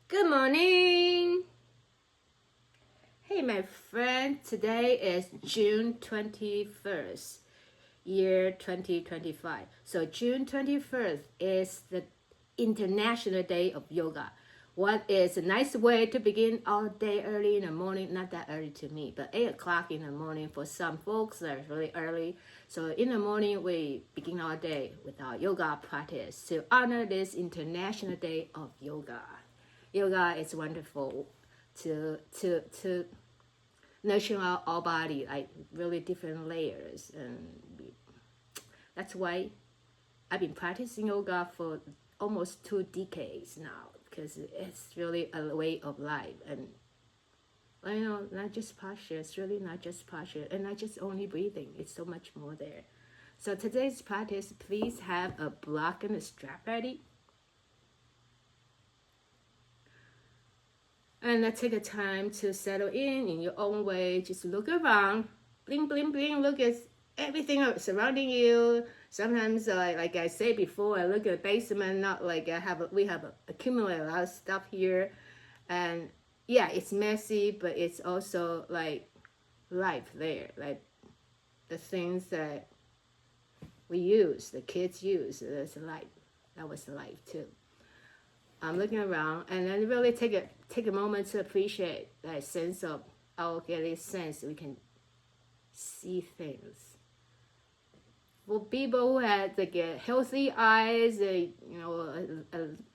Good morning. Hey, my friend. Today is June 21st, year 2025. So, June 21st is the International Day of Yoga. What is a nice way to begin our day early in the morning? Not that early to me, but 8 o'clock in the morning for some folks. That's really early. So, in the morning, we begin our day with our yoga practice to honor this International Day of Yoga. Yoga is wonderful to nurture our body, like really different layers, and that's why I've been practicing yoga for almost 2 decades now, because it's really a way of life. And not just posture. It's really not just posture, and not just only breathing. It's so much more there. So today's practice, please have a block and a strap ready. And take a time to settle in your own way. Just look around, bling, bling, bling. Look at everything surrounding you. Sometimes, like I said before, I look at the basement. Not like we have accumulated a lot of stuff here, and yeah, it's messy, but it's also like life there. Like the things that we use, the kids use. That's life. That was life too. I'm looking around, and then really take a moment to appreciate that sense of this sense we can see things. For people who had healthy eyes,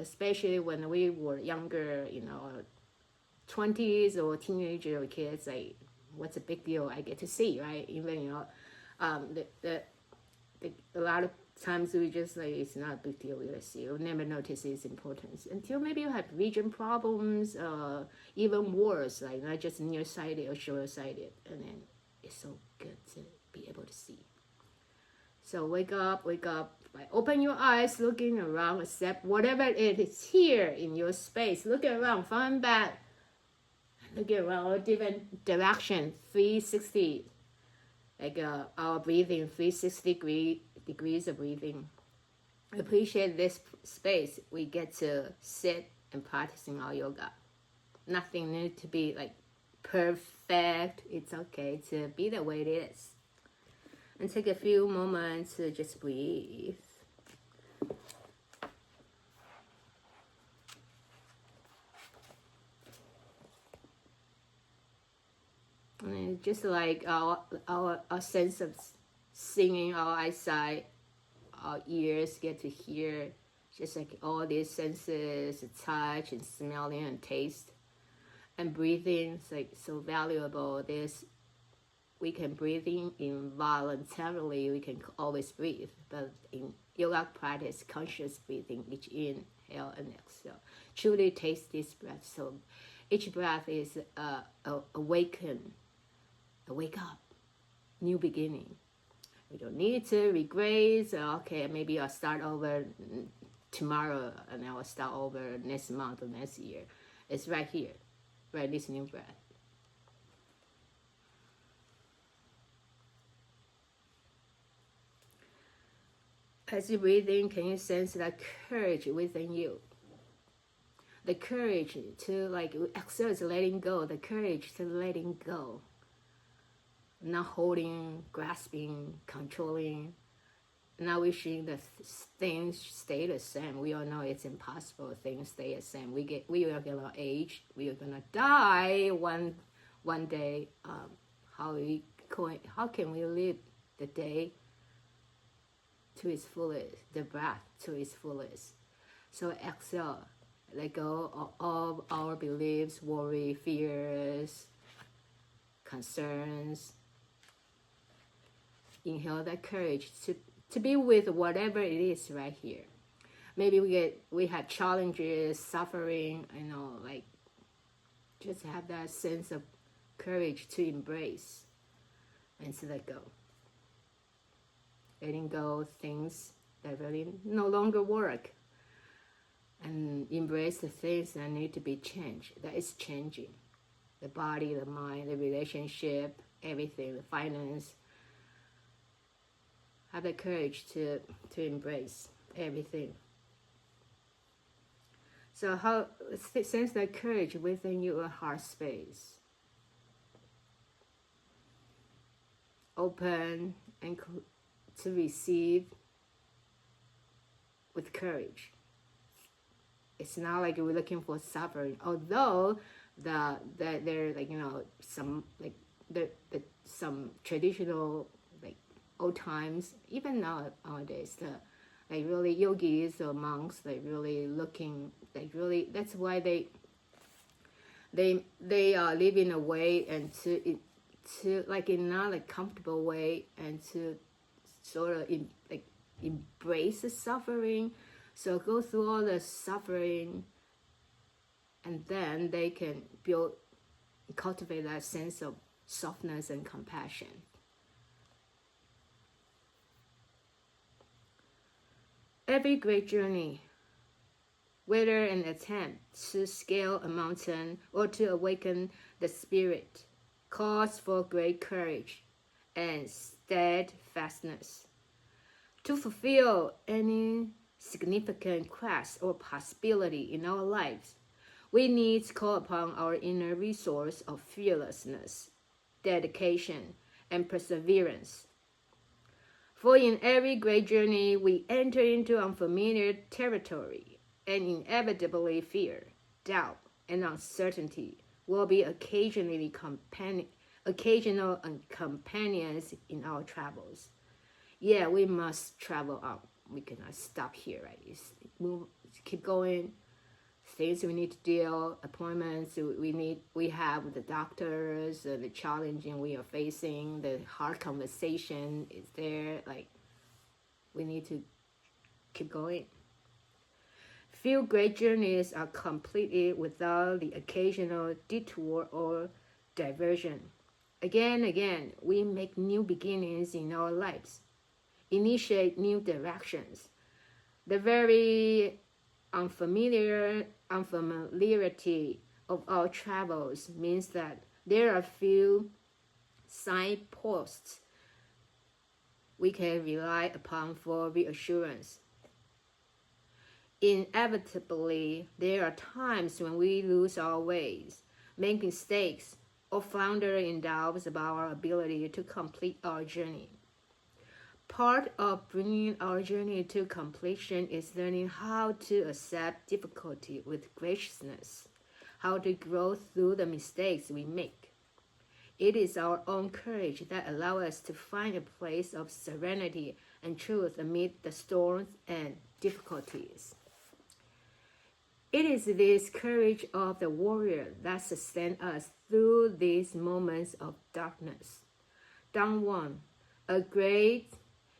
especially when we were younger, 20s or teenager kids, like what's a big deal? I get to see, right? Even a lot of times we just like it's not a big deal. We see, you'll never notice its importance until maybe you have vision problems, even worse, like not just nearsighted or short-sighted, and then it's so good to be able to see. So wake up, open your eyes, looking around, accept whatever it is here in your space. Look around, front and back, look around all different directions, 360. Like our breathing, 360 degrees of breathing. Appreciate this space we get to sit and practicing our yoga. Nothing needs to be like perfect. It's okay to be the way it is. And take a few moments to just breathe. And just like our sense of singing, our eyesight, our ears get to hear, just like all these senses, touch and smelling and taste, and breathing is like so valuable. We can breathe in involuntarily. We can always breathe, but in yoga practice, conscious breathing, each inhale and exhale. Truly taste this breath. So each breath is wake up, new beginning. We don't need to regret. Okay, maybe I'll start over tomorrow, and I will start over next month or next year. It's right here, right this new breath. As you breathe in, can you sense that courage within you? The courage to exhale is letting go. The courage to letting go. Not holding, grasping, controlling, not wishing that things stay the same. We all know it's impossible. Things stay the same. We are gonna age. We are gonna die one day. How can we live the day to its fullest, the breath to its fullest? So exhale, let go of all our beliefs, worry, fears, concerns. Inhale that courage to be with whatever it is right here. Maybe we have challenges, suffering, like just have that sense of courage to embrace and to let go. Letting go things that really no longer work, and embrace the things that need to be changed, that is changing. The body, the mind, the relationship, everything, the finance. Have the courage to embrace everything. So how sense the courage within your heart space. Open and to receive with courage. It's not like we're looking for suffering, although there like some like the some traditional like old times, even nowadays, the like really yogis or monks, like really looking like really, that's why they live in a way and to like in not like comfortable way, and to sort of like embrace the suffering, so go through all the suffering, and then they can cultivate that sense of softness and compassion. Every great journey, whether an attempt to scale a mountain or to awaken the spirit, calls for great courage and steadfastness. To fulfill any significant quest or possibility in our lives, we need to call upon our inner resource of fearlessness, dedication, and perseverance. For in every great journey, we enter into unfamiliar territory, and inevitably fear, doubt, and uncertainty will be occasional companions in our travels. Yeah, we must travel up. We cannot stop here, right? Move, keep going. Things we need to deal, appointments we have with the doctors, the challenging we are facing, the hard conversation is there. Like, we need to keep going. Few great journeys are completed without the occasional detour or diversion. Again, we make new beginnings in our lives, initiate new directions. The very unfamiliarity of our travels means that there are few signposts we can rely upon for reassurance. Inevitably, there are times when we lose our ways, make mistakes, or flounder in doubts about our ability to complete our journey. Part of bringing our journey to completion is learning how to accept difficulty with graciousness, how to grow through the mistakes we make. It is our own courage that allows us to find a place of serenity and truth amid the storms and difficulties. It is this courage of the warrior that sustains us through these moments of darkness. Don Juan, a great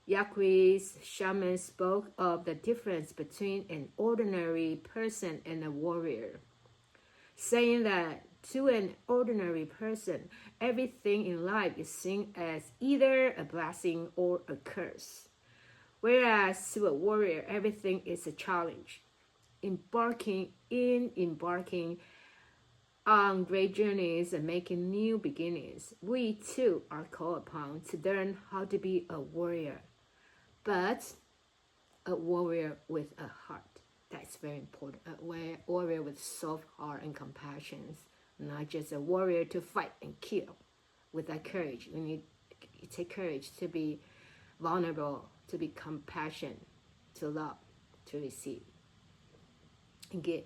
Yaquis shaman, spoke of the difference between an ordinary person and a warrior, saying that to an ordinary person, everything in life is seen as either a blessing or a curse, whereas to a warrior, everything is a challenge. Embarking on great journeys and making new beginnings, we too are called upon to learn how to be a warrior, but a warrior with a heart. That's very important. A warrior with soft heart and compassion, not just a warrior to fight and kill. With that courage, we need to take courage to be vulnerable, to be compassionate, to love, to receive and give.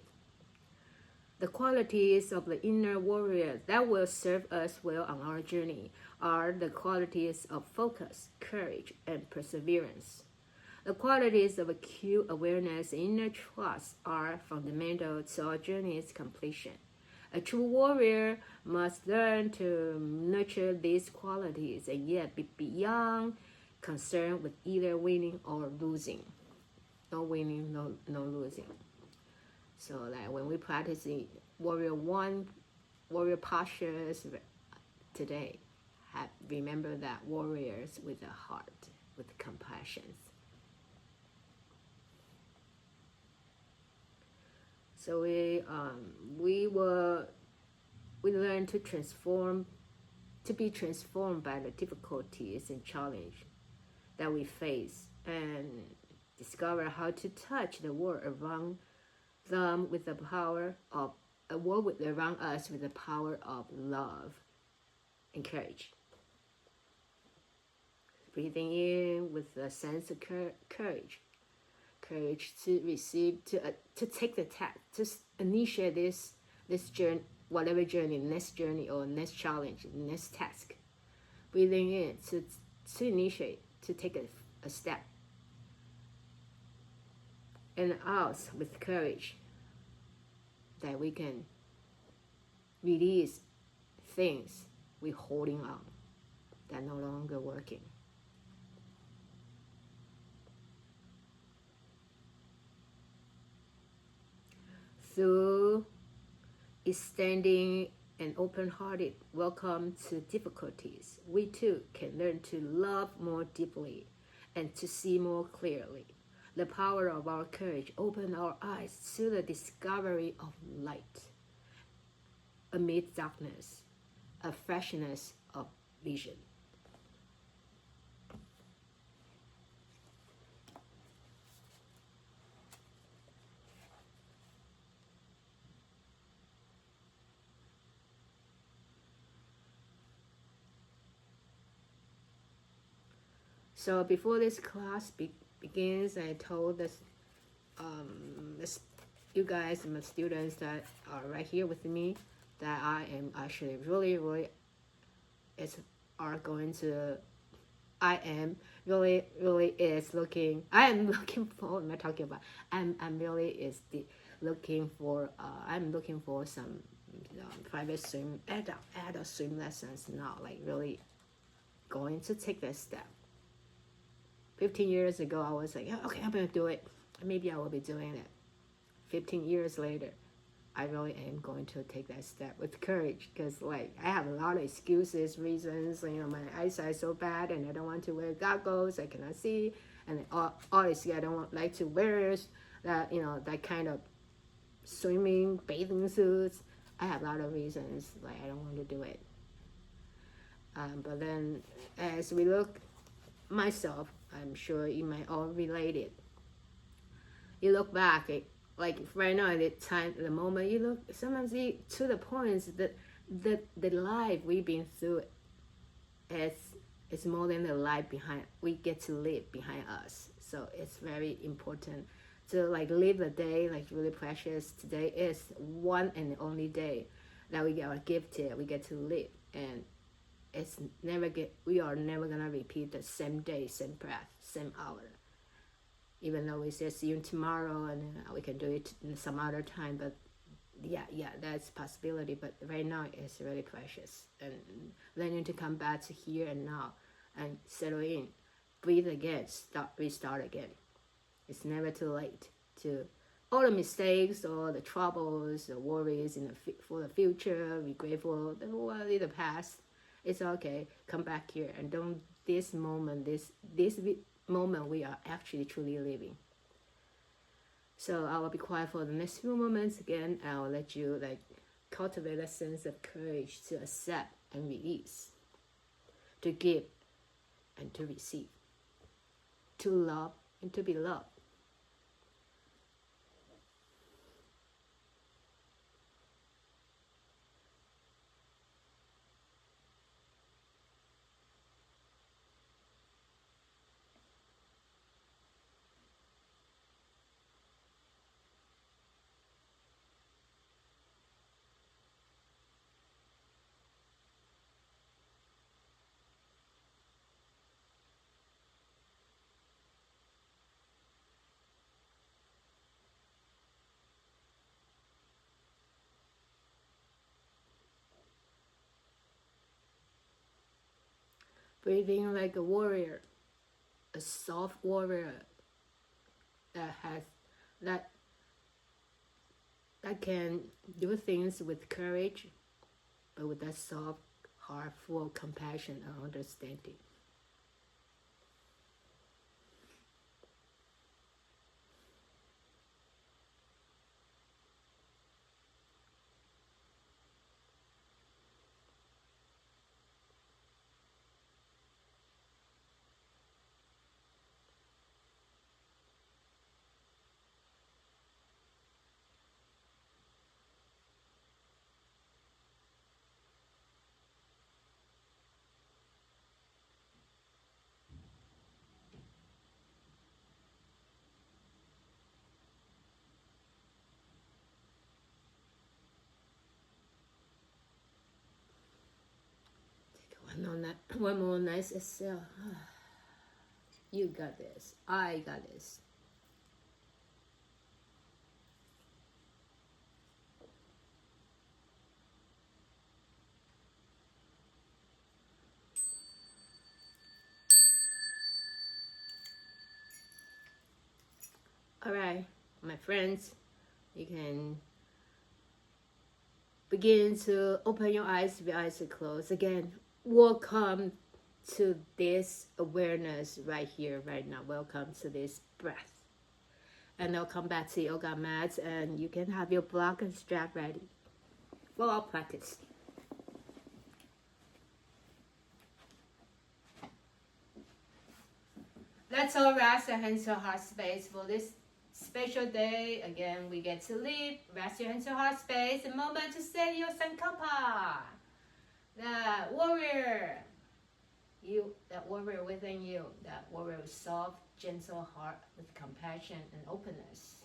The qualities of the inner warrior that will serve us well on our journey are the qualities of focus, courage, and perseverance. The qualities of acute awareness and inner trust are fundamental to our journey's completion. A true warrior must learn to nurture these qualities and yet be beyond concern with either winning or losing. No winning, no losing. So like when we practice warrior postures today, remember that warriors with a heart, with compassion. So we learn to be transformed by the difficulties and challenge that we face, and discover how to touch the world around them with the power of a world around us with the power of love and courage. Breathing in with a sense of courage to receive, to take the task, to initiate this journey, whatever journey, next journey or next challenge, next task. Breathing in to initiate, to take a step, and out with courage that we can release things we're holding on that are no longer working. Through extending an open-hearted welcome to difficulties, we too can learn to love more deeply and to see more clearly. The power of our courage opens our eyes to the discovery of light amid darkness, a freshness of vision. So before this class begins, I told this you guys, my students that are right here with me, that I am actually really are going to. I am really is looking. I am looking for. What am I talking about? I'm really is looking for. I'm looking for some private swim, adult swim lessons now. Like really going to take that step. 15 years ago, I was like, okay, I'm gonna do it. Maybe I will be doing it. 15 years later, I really am going to take that step with courage, because like I have a lot of excuses, reasons. My eyesight is so bad, and I don't want to wear goggles. I cannot see, and obviously I don't like to wear that that kind of swimming bathing suits. I have a lot of reasons like I don't want to do it. But then as we look myself, I'm sure you might all relate it. You look back, like right now at the time, the moment you look, sometimes to the points that the life we've been through is more than the life behind we get to live behind us. So it's very important to like live the day like really precious. Today is one and only day that we are gifted. We get to live, and we are never gonna repeat the same day, same breath, same hour. Even though we say see you tomorrow and we can do it in some other time, but yeah, that's a possibility. But right now it's really precious, and learning to come back to here and now and settle in, breathe again, restart again. It's never too late to all the mistakes, all the troubles, the worries for the future. Be grateful. The past. It's okay. Come back here and don't this moment we are actually truly living. So I will be quiet for the next few moments again. I'll let you like cultivate a sense of courage to accept and release, to give and to receive, to love and to be loved. Breathing like a warrior, a soft warrior that can do things with courage, but with that soft heart full of compassion and understanding. one more nice exhale. You got this. I got this. All right, my friends, you can begin to open your eyes if your eyes are closed. Again, welcome to this awareness right here, right now. Welcome to this breath. And I'll come back to yoga mats, and you can have your block and strap ready for our practice. Let's all rest our hands to heart space for this special day. Again, we get to live. Rest your hands to heart space. A moment to say your sankalpa. That warrior. You, that warrior within you. That warrior with soft, gentle heart with compassion and openness.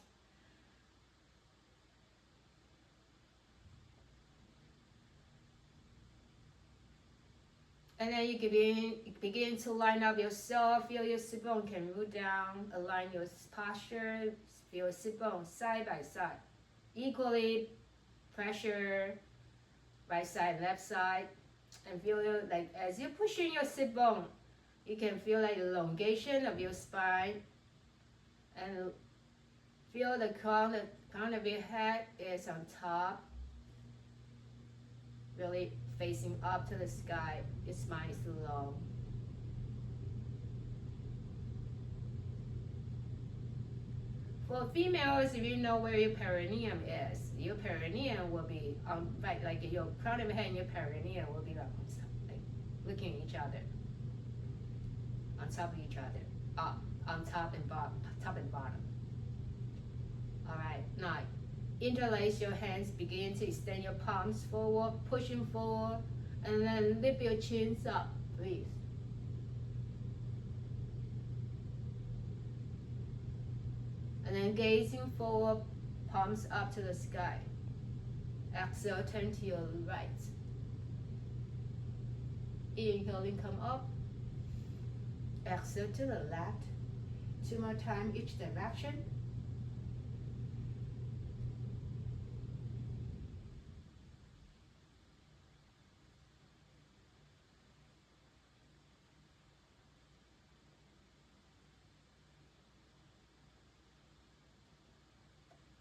And then you begin to line up yourself. Feel your sit bone can root down. Align your posture. Feel your sit bone side by side. Equally pressure right side, left side. And feel like as you're pushing your sit bone, you can feel like elongation of your spine. And feel the crown of your head is on top. Really facing up to the sky. Your spine is low. For females, if you know where your perineum is, your perineum will be on right, like your crown of your head and your perineum will be like looking at each other, on top of each other, up, on top and bottom. All right, now interlace your hands, begin to extend your palms forward, pushing forward, and then lift your chins up. Breathe. And then gazing forward, palms up to the sky. Exhale, turn to your right. Inhaling, come up. Exhale to the left. 2 more times each direction.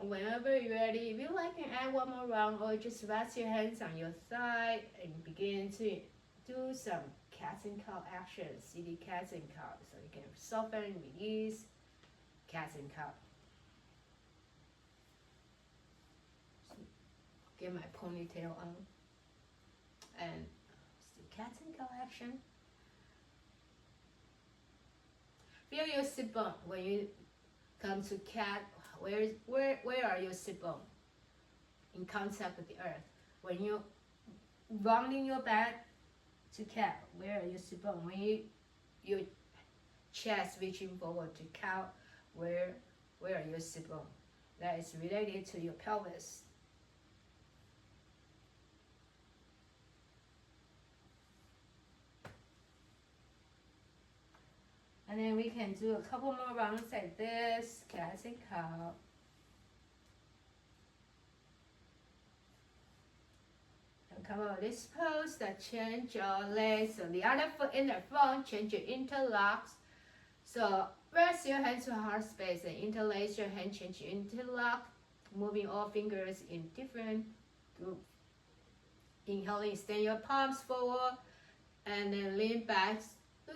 Whenever you're ready, if you like, can add one more round or just rest your hands on your thigh and begin to do some cats and cow actions, CD cats and cow, so you can soften, release, cats and cow. Get my ponytail on and do cats and cow action. Feel your sit bone when you come to cat. Where are your sit bone in contact with the earth? When you rounding your back to cat, where are your sit bone? When your chest reaching forward to cow, where are your sit bone? That is related to your pelvis. And then we can do a couple more rounds like this, cats and cow. And come out of this pose, that change your legs. So the other foot in the front, change your interlocks. So rest your hands to heart space and interlace your hand, change your interlock. Moving all fingers in different groups. Inhaling, extend your palms forward. And then lean back.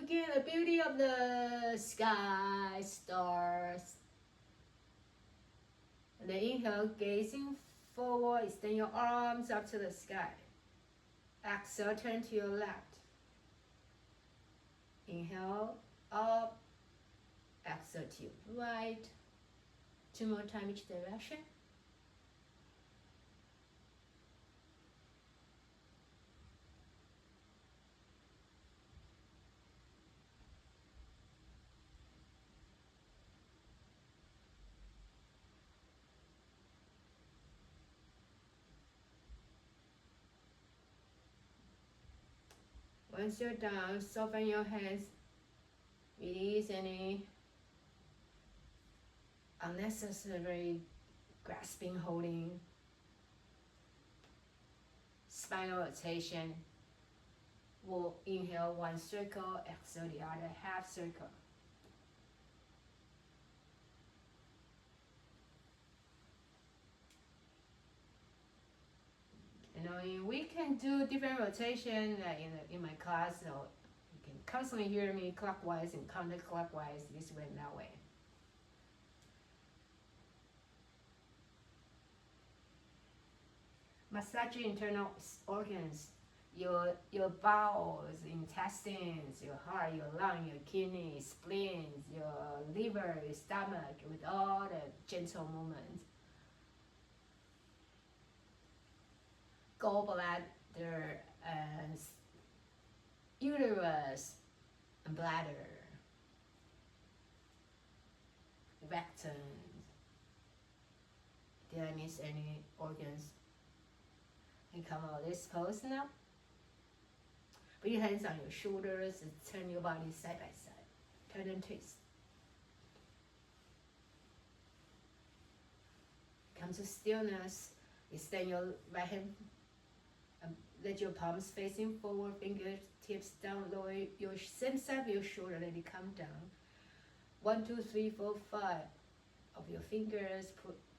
Looking at the beauty of the sky, stars. And then inhale, gazing forward, extend your arms up to the sky. Exhale, turn to your left. Inhale, up. Exhale to your right. 2 more times each direction. Once you're done, soften your hands. Release any unnecessary grasping, holding, spinal rotation. We'll inhale one circle, exhale the other half circle. You know, we can do different rotation in my class, so you can constantly hear me clockwise and counterclockwise, this way and that way. Massage internal organs, your bowels, intestines, your heart, your lung, your kidneys, spleens, your liver, your stomach, with all the gentle movements. Gallbladder and uterus and bladder, rectum. Did I miss any organs? And come out of this pose now. Put your hands on your shoulders and turn your body side by side. Turn and twist. Come to stillness. Extend your right hand. Let your palms facing forward, fingertips down, lower your same side of your shoulder, let it come down. 1, 2, 3, 4, 5 of your fingers,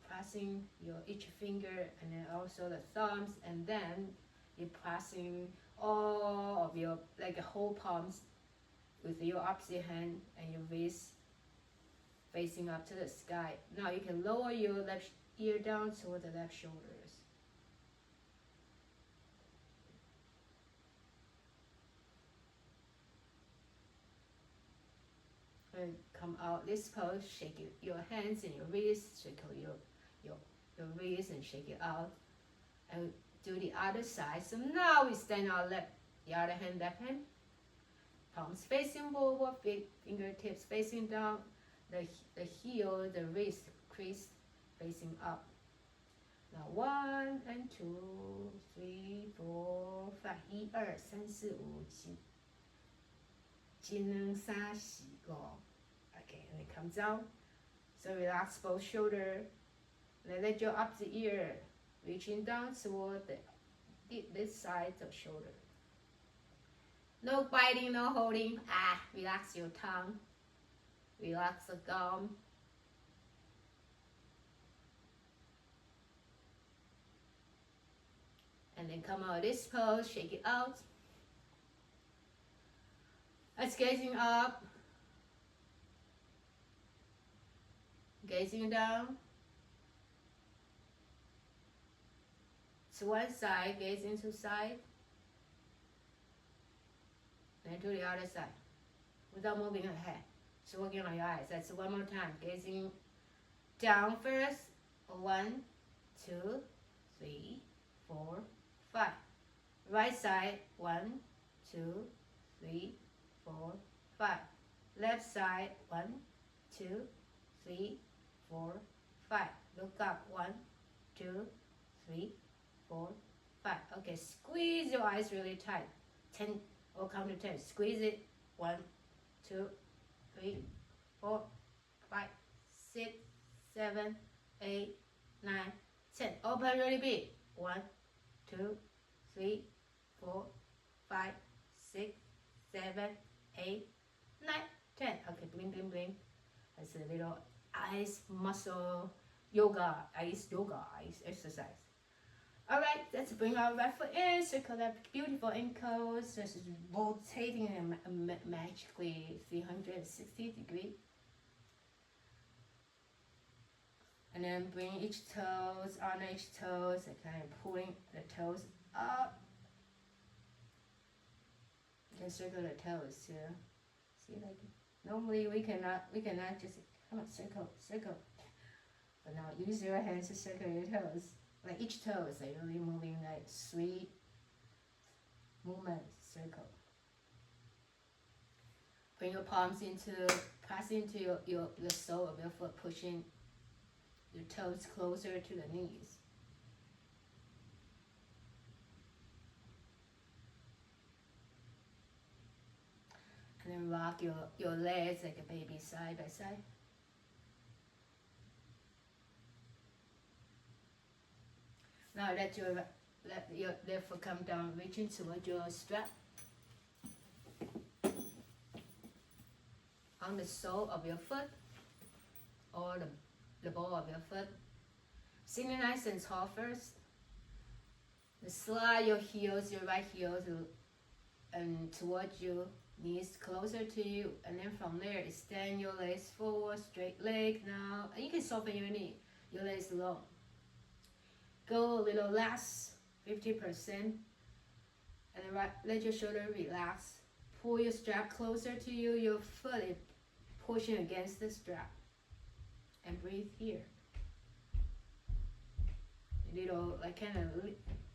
pressing each finger, and then also the thumbs, and then you're pressing all of your, like the whole palms with your opposite hand and your wrist facing up to the sky. Now you can lower your left ear down toward the left shoulders. And come out this pose, shake your hands and your wrists, shake your wrist and shake it out. And do the other side. So now we stand our left, the other hand, left hand. Palms facing forward, fingertips facing down, the heel, the wrist crease facing up. Now 1 and 2, 3, 4, 5, 1, 2, 3, 4, 5, 6, 1, 2, 3, 4, 5. Okay, and it comes down. So relax both shoulders. Then let your opposite ear reaching down toward this side of shoulder. No biting, no holding. Relax your tongue. Relax the gum. And then come out of this pose, shake it out. Let's gazing up. Gazing down. To one side, gazing to side. Then to the other side. Without moving your head. So working on your eyes. That's one more time. Gazing down first. 1, 2, 3, 4, 5. Right side. 1, 2, 3, 4, 5. Left side. 1, 2, 3, 4, 5. Look up. 1, 2, 3, 4, 5. Okay, squeeze your eyes really tight. 10 or count to 10. Squeeze it. 1, 2, 3, 4, 5, 6, 7, 8, 9, 10. Open really big. 1, 2, 3, 4, 5, 6, 7, 8, 9, 10. Okay, blink, blink, blink. That's a little eyes muscle yoga, eyes exercise. Alright, let's bring our right foot in, circle that beautiful ankles, just rotating magically 360 degrees. And then bring each toes, on each toes, and kind of pulling the toes up. You can circle the toes too. See, like normally we cannot just come on, circle. But now use your hands to circle your toes. Like each toe is like really moving like sweet movement circle. Bring your palms press into the sole of your foot, pushing your toes closer to the knees. And then rock your legs like a baby side by side. Now let your left foot come down, reaching towards your strap. On the sole of your foot or the ball of your foot. Sitting nice and tall first. Slide your heels, your right heels, and towards you, knees closer to you. And then from there, extend your legs forward, straight leg now. And you can soften your knee, your legs long. Go a little less, 50%. And then let your shoulder relax. Pull your strap closer to you. Your foot is pushing against the strap. And breathe here. A little, like kind of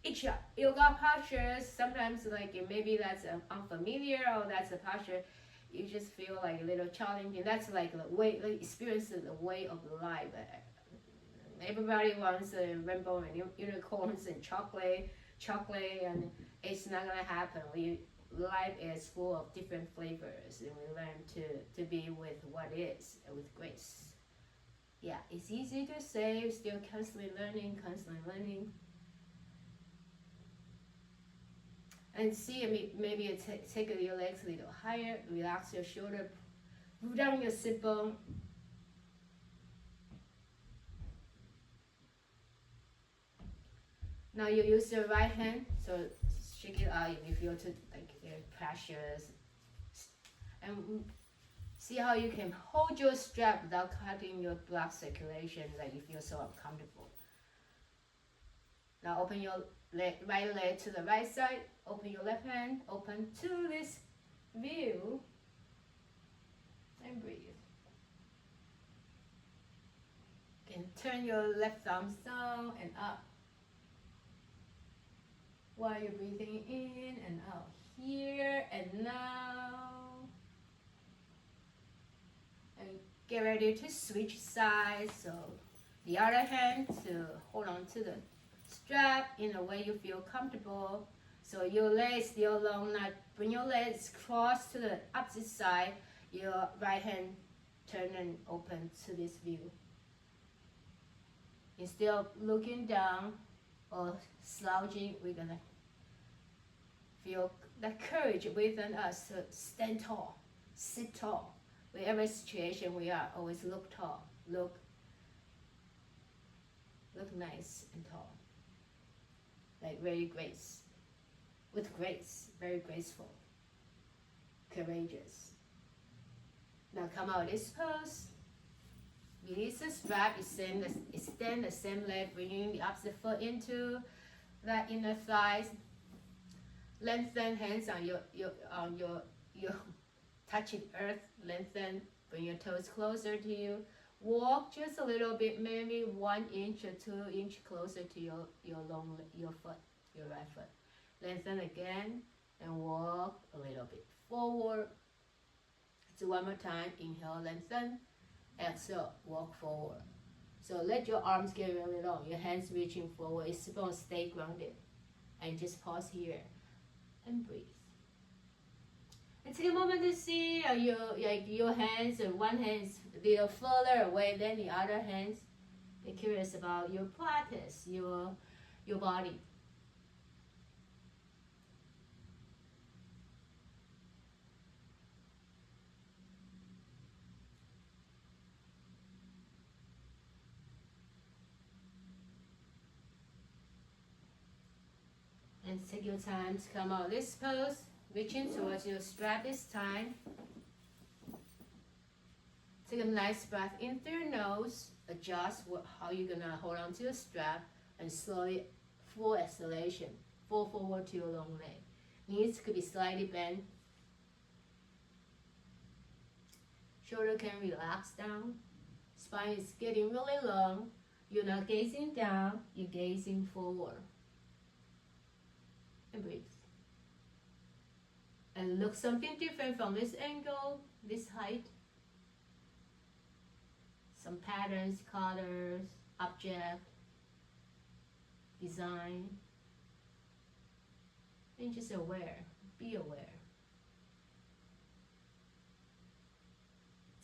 each yoga postures. Sometimes like maybe that's unfamiliar or that's a posture you just feel like a little challenging. That's like the way, like experience the way of life. Everybody wants rainbow and unicorns and chocolate, and it's not gonna happen. Life is full of different flavors, and we learn to be with what is, with grace. Yeah, it's easy to say. We're still constantly learning. And see, maybe take your legs a little higher. Relax your shoulder. Move down your sit bone. Now you use your right hand, so shake it out if you feel too like pressures. And see how you can hold your strap without cutting your blood circulation, like you feel so uncomfortable. Now open your right leg to the right side, open your left hand, open to this view, and breathe. You can turn your left thumb down and up while you're breathing in and out. Here and now. And get ready to switch sides. So the other hand to hold on to the strap in a way you feel comfortable. So your legs still long. Now bring your legs cross to the opposite side. Your right hand turn and open to this view. Instead of looking down or slouching, we're gonna feel that courage within us to stand tall, sit tall. Whatever situation we are, always look tall, look nice and tall. Like very with grace, very graceful, courageous. Now come out this pose. Release the strap, extend the same leg, bringing the opposite foot into that inner thighs. Lengthen hands on your touching earth. Lengthen, bring your toes closer to you. Walk just a little bit, maybe 1 inch or 2 inches closer to your foot, your right foot. Lengthen again and walk a little bit forward. So one more time, inhale, lengthen. Exhale, walk forward. So let your arms get really long, your hands reaching forward. It's supposed to stay grounded. And just pause here and breathe. And take a moment to see your hands, and one hand is a little further away than the other hands. Be curious about your practice, your body. And take your time to come out this pose, reaching towards your strap this time. Take a nice breath in through your nose, adjust how you're gonna hold on to your strap, and slowly, full exhalation, fall forward to your long leg. Knees could be slightly bent. Shoulder can relax down. Spine is getting really long. You're not gazing down, you're gazing forward. And breathe. And look something different from this angle, this height. Some patterns, colors, object, design. And just aware, be aware.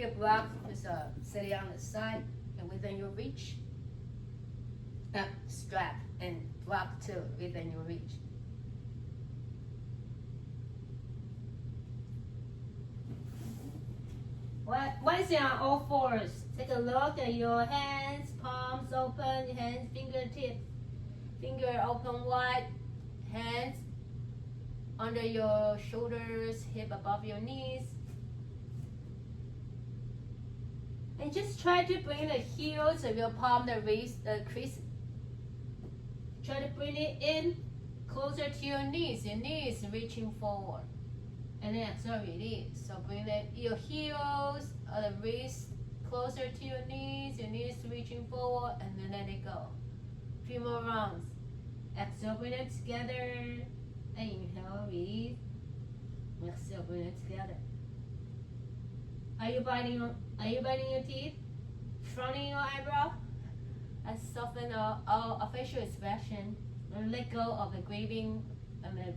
your block just sitting on the side and within your reach. Strap and block too within your reach. Once you're on all fours, take a look at your hands, palms open, hands, fingertips, finger open wide, hands under your shoulders, hip above your knees. And just try to bring the heels of your palm, the wrist, the crease. Try to bring it in closer to your knees reaching forward. And then exhale, release. So bring your heels or the wrist closer to your knees reaching forward, and then let it go. A few more rounds. Exhale, bring it together. Inhale, release. Exhale, bring it together. Are you biting your teeth? Frowning your eyebrow? And soften our facial expression. And let go of the grieving and the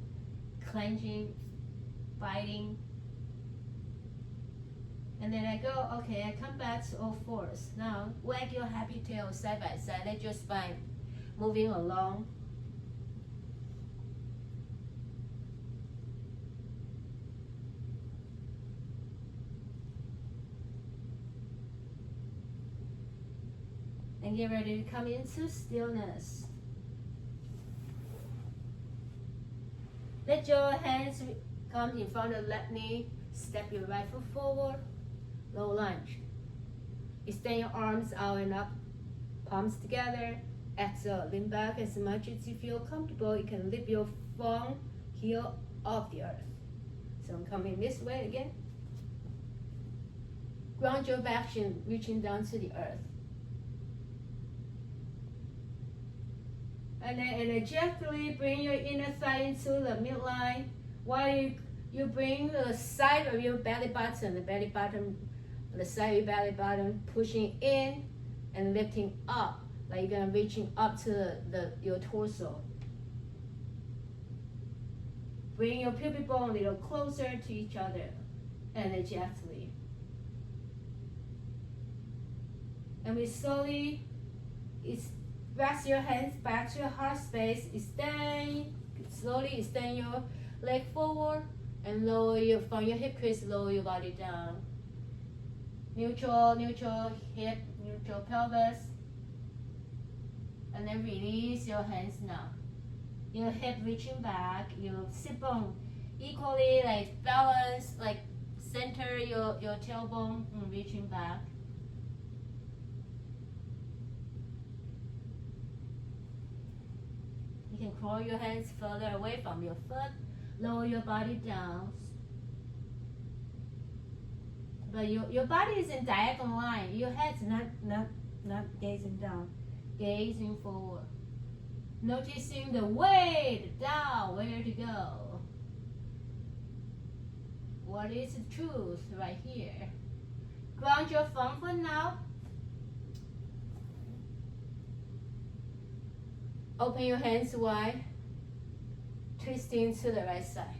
clenching, biting. And then I go, okay, I come back to all fours. Now, wag your happy tail side by side. Let your spine moving along. And get ready to come into stillness. Let your hands come in front of the left knee. Step your right foot forward. Low lunge. Extend your arms out and up. Palms together. Exhale. Lean back as much as you feel comfortable. You can lift your front heel off the earth. So I'm coming this way again. Ground your back shin, reaching down to the earth. And then energetically bring your inner thigh into the midline while you bring the side of your belly button, the side of your belly button pushing in and lifting up, like you're gonna reaching up to your torso. Bring your pubic bone a little closer to each other energetically. And we slowly rest your hands back to your heart space. Slowly extend your leg forward and lower from your hip crease, lower your body down. Neutral hip, neutral pelvis. And then release your hands now. Your hip reaching back, your sit bone equally like balance, like center your tailbone reaching back. You can crawl your hands further away from your foot, lower your body down. But your body is in diagonal line. Your head's not gazing down, gazing forward. Noticing the way down, where to go. What is the truth right here? Ground your front foot now. Open your hands wide, twisting to the right side.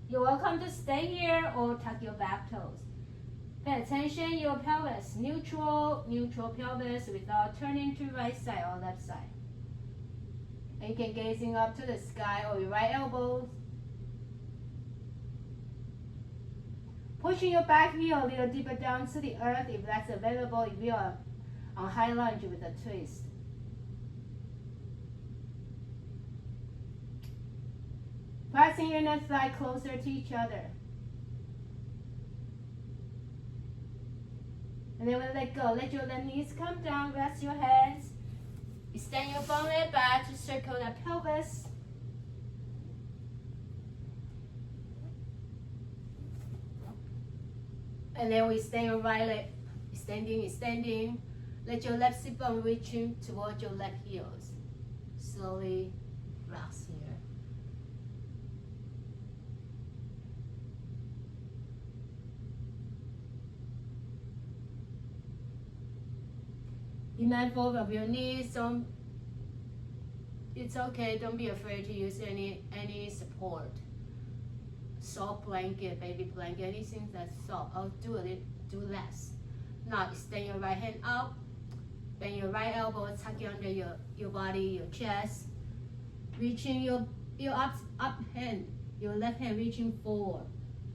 You're welcome to stay here or tuck your back toes. Pay attention, your pelvis, neutral pelvis without turning to right side or left side. And you can gazing up to the sky or your right elbows. Pushing your back heel a little deeper down to the earth if that's available, if you are on high lunge with a twist. Pressing your inner thigh closer to each other. And then we'll let go. Let your left knees come down. Rest your hands. Extend your front leg back to circle the pelvis. And then we extend your right leg. Extending. Let your left sit bone reaching towards your left heels. Slowly relax here. Be mindful of your knees. It's okay. Don't be afraid to use any support. Soft blanket, baby blanket, anything that's soft. I'll do it do less. Now extend your right hand up, bend your right elbow, tuck it under your body, your chest, reaching your up hand, your left hand reaching forward.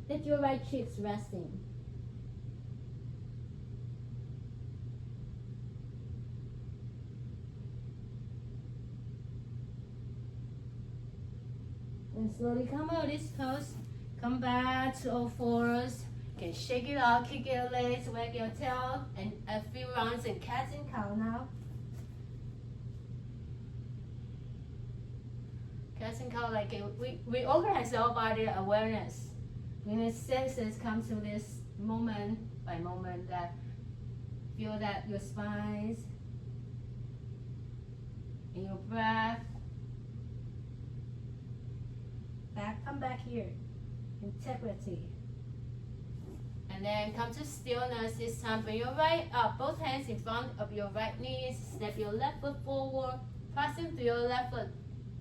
Let your right cheeks resting. And slowly come out of this pose. Come back to all fours. You can shake it out, kick your legs, wag your tail, and a few rounds in cat and cow now. Cat and cow, like we organize our body awareness. When the senses come to this moment by moment, that feel that your spines and your breath. Come back here. Integrity. And then come to stillness. This time bring your right up, both hands in front of your right knees. Step your left foot forward, passing through your left foot,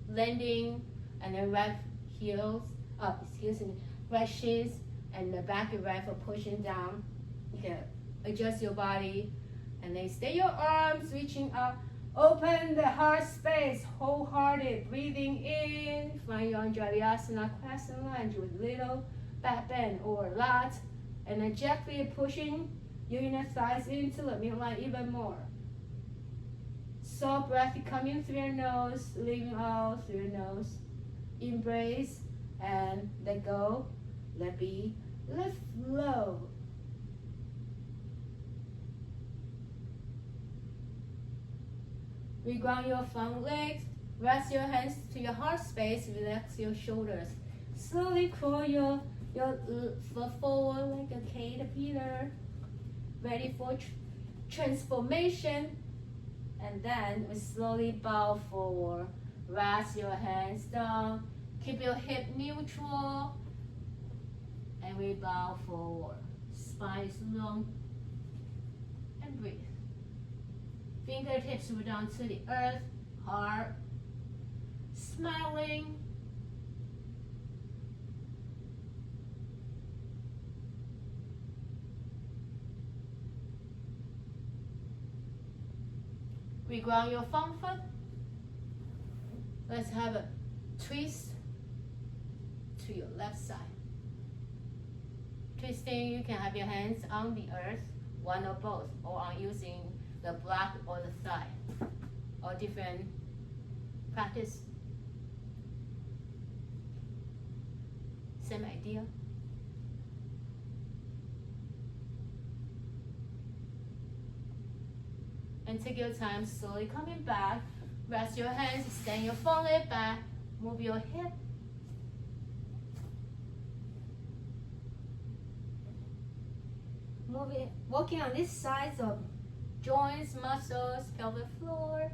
landing, and then right heels up, right shins, and the back of your right foot pushing down. You can adjust your body, and then stay your arms reaching up. Open the heart space, wholehearted, breathing in. Find your Anjaliasana crescent lunge with little back bend or a lot. And then gently pushing your inner thighs into the midline even more. Soft breath coming through your nose, leaving out through your nose. Embrace and let go, let be, let flow. Reground your front legs, rest your hands to your heart space, relax your shoulders. Slowly crawl your foot forward like a caterpillar, ready for transformation. And then we slowly bow forward. Rest your hands down, keep your hip neutral, and we bow forward. Spine is long, and breathe. Fingertips root down to the earth, heart, smiling. Reground your front foot. Let's have a twist to your left side. Twisting, you can have your hands on the earth, one or both, or on using the block or the thigh, or different practice. Same idea. And take your time, slowly coming back. Rest your hands, extend your front leg back, move your hip. Move it, working on this side of joints, muscles, pelvic floor.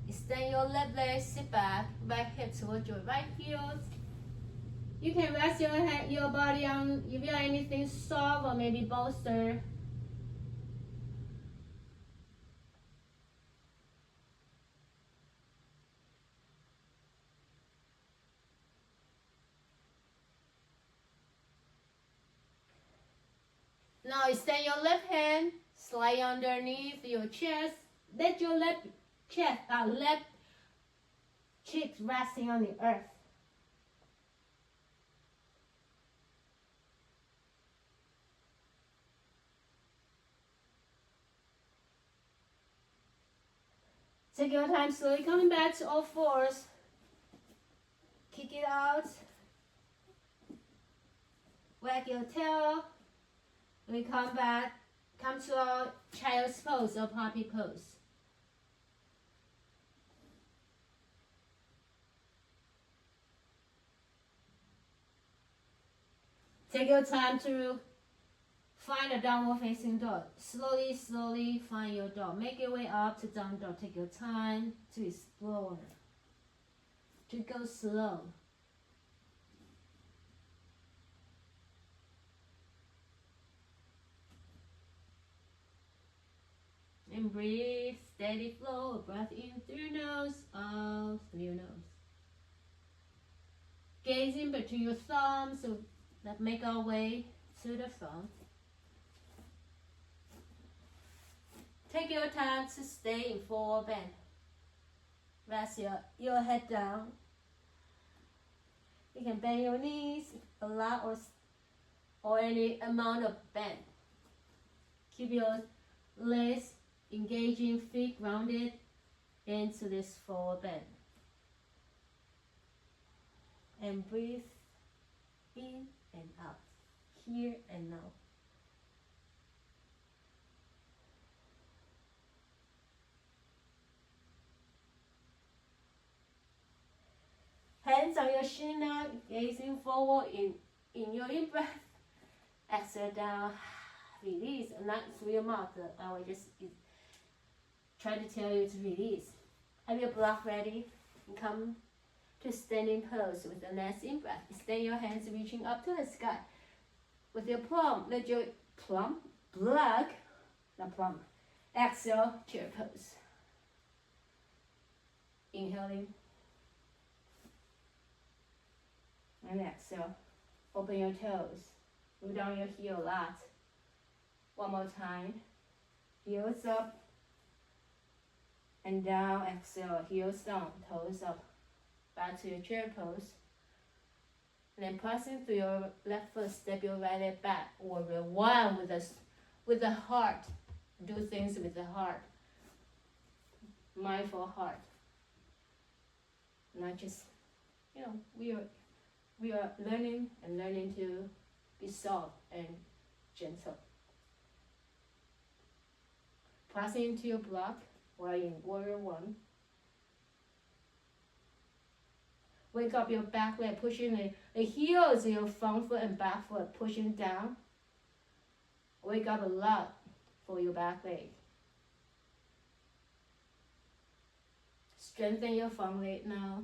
Extend your left leg, sit back, right hip towards your right heel. You can rest your body on if you have anything soft or maybe bolster. Now extend your left hand, slide underneath your chest. Let your left cheek resting on the earth. Take your time, slowly coming back to all fours. Kick it out. Wag your tail. We come back, come to our child's pose or puppy pose. Take your time to find a downward facing dog. Slowly, slowly find your dog. Make your way up to down dog. Take your time to explore, to go slow. And breathe, steady flow, breath in through your nose, out through your nose. Gazing between your thumbs, so Let's make our way to the front. Take your time to stay in forward bend. Rest your head down. You can bend your knees a lot or any amount of bend. Keep your legs engaging, feet grounded into this forward bend. And breathe in and out, here and now. Hands on your shin now, gazing forward in your in-breath. Exhale down, release, not through your mouth. I will just try to tell you to release. Have your block ready and come to standing pose with the next in-breath. Extend your hands reaching up to the sky. With your palm, let your exhale, chair pose. Inhaling. And exhale. Open your toes. Move down your heel a lot. One more time. Heels up. And down, exhale. Heels down, toes up. Back to your chair pose. And then passing through your left foot, step your right leg back. Warrior one with the heart. Do things with the heart. Mindful heart. Not just, we are learning to be soft and gentle. Passing into your block while in warrior one. Wake up your back leg, pushing the heels of your front foot and back foot, pushing down. Wake up a lot for your back leg. Strengthen your front leg now.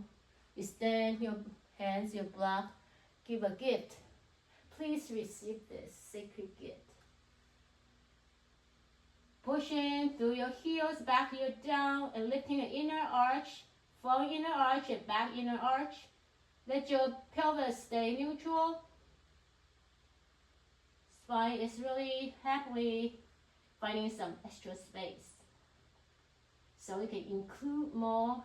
Extend your hands, your block. Give a gift. Please receive this sacred gift. Pushing through your heels, back heel down, and lifting your inner arch. Front inner arch and back inner arch. Let your pelvis stay neutral. Spine is really happily finding some extra space. So we can include more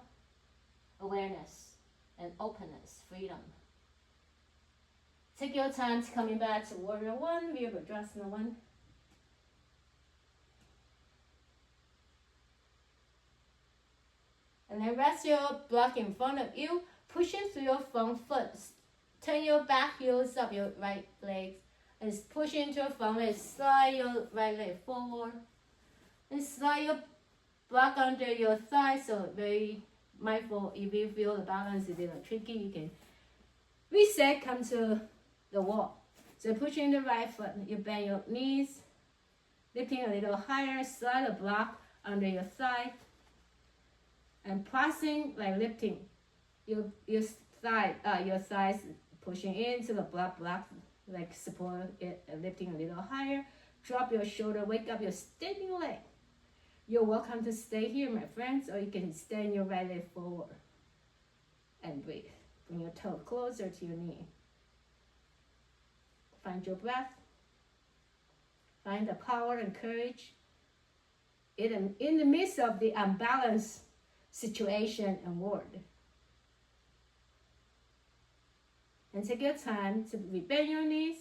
awareness and openness, freedom. Take your time to coming back to warrior one, Virabhadrasana one. And then rest your block in front of you, pushing through your front foot. Turn your back heels up, your right leg, and push into your front leg. Slide your right leg forward. And slide your block under your thigh, so very mindful. If you feel the balance is a little tricky, you can reset, come to the wall. So pushing the right foot, you bend your knees, lifting a little higher, slide the block under your thigh. And pressing, like lifting your thighs pushing into the block, like support it, lifting a little higher. Drop your shoulder, wake up your standing leg. You're welcome to stay here, my friends, or you can extend your right leg forward and breathe. Bring your toe closer to your knee. Find your breath. Find the power and courage in the midst of the unbalanced situation and world. And take your time to bend your knees,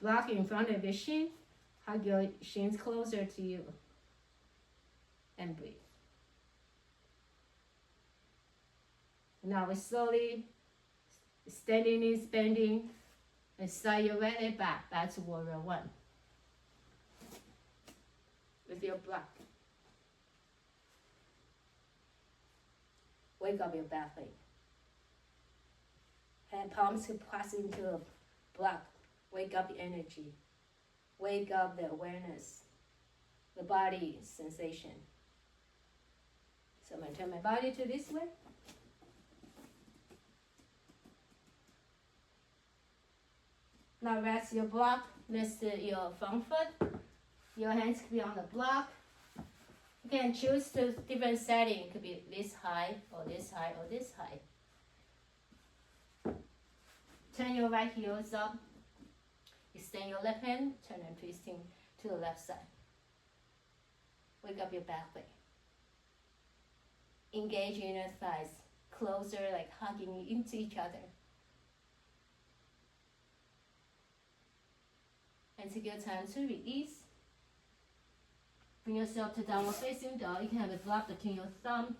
block in front of your shin, hug your shins closer to you, and breathe. Now we slowly standing knees bending, and slide your right leg back to warrior one. With your block. Wake up your back leg. Hand palms to press into the block. Wake up the energy. Wake up the awareness. The body sensation. So I'm going to turn my body to this way. Now rest your block next to your front foot. Your hands can be on the block. You can choose the different setting. It could be this high, or this high, or this high. Turn your right heels up. Extend your left hand, turn and twisting to the left side. Wake up your back leg. Engage your inner thighs, closer, like hugging into each other. And take your time to release. Bring yourself to downward facing dog. You can have a block between your thumb.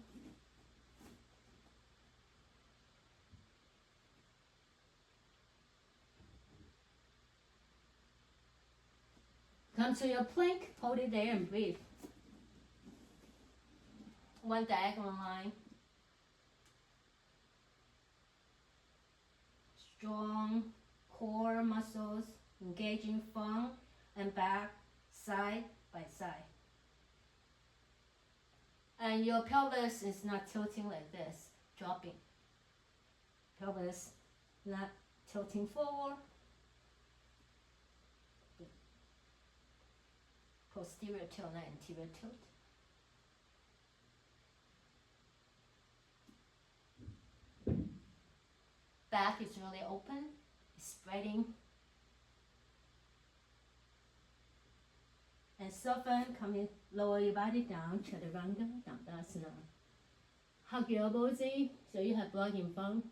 Come to your plank, hold it there and breathe. One diagonal line. Strong core muscles engaging front and back, side by side. And your pelvis is not tilting like this, dropping. Pelvis not tilting forward. Posterior tilt, not anterior tilt. Back is really open, it's spreading. And soften, coming, lower your body down, Chaturanga, Dandasana. Hug your elbows in, so you have blood in front.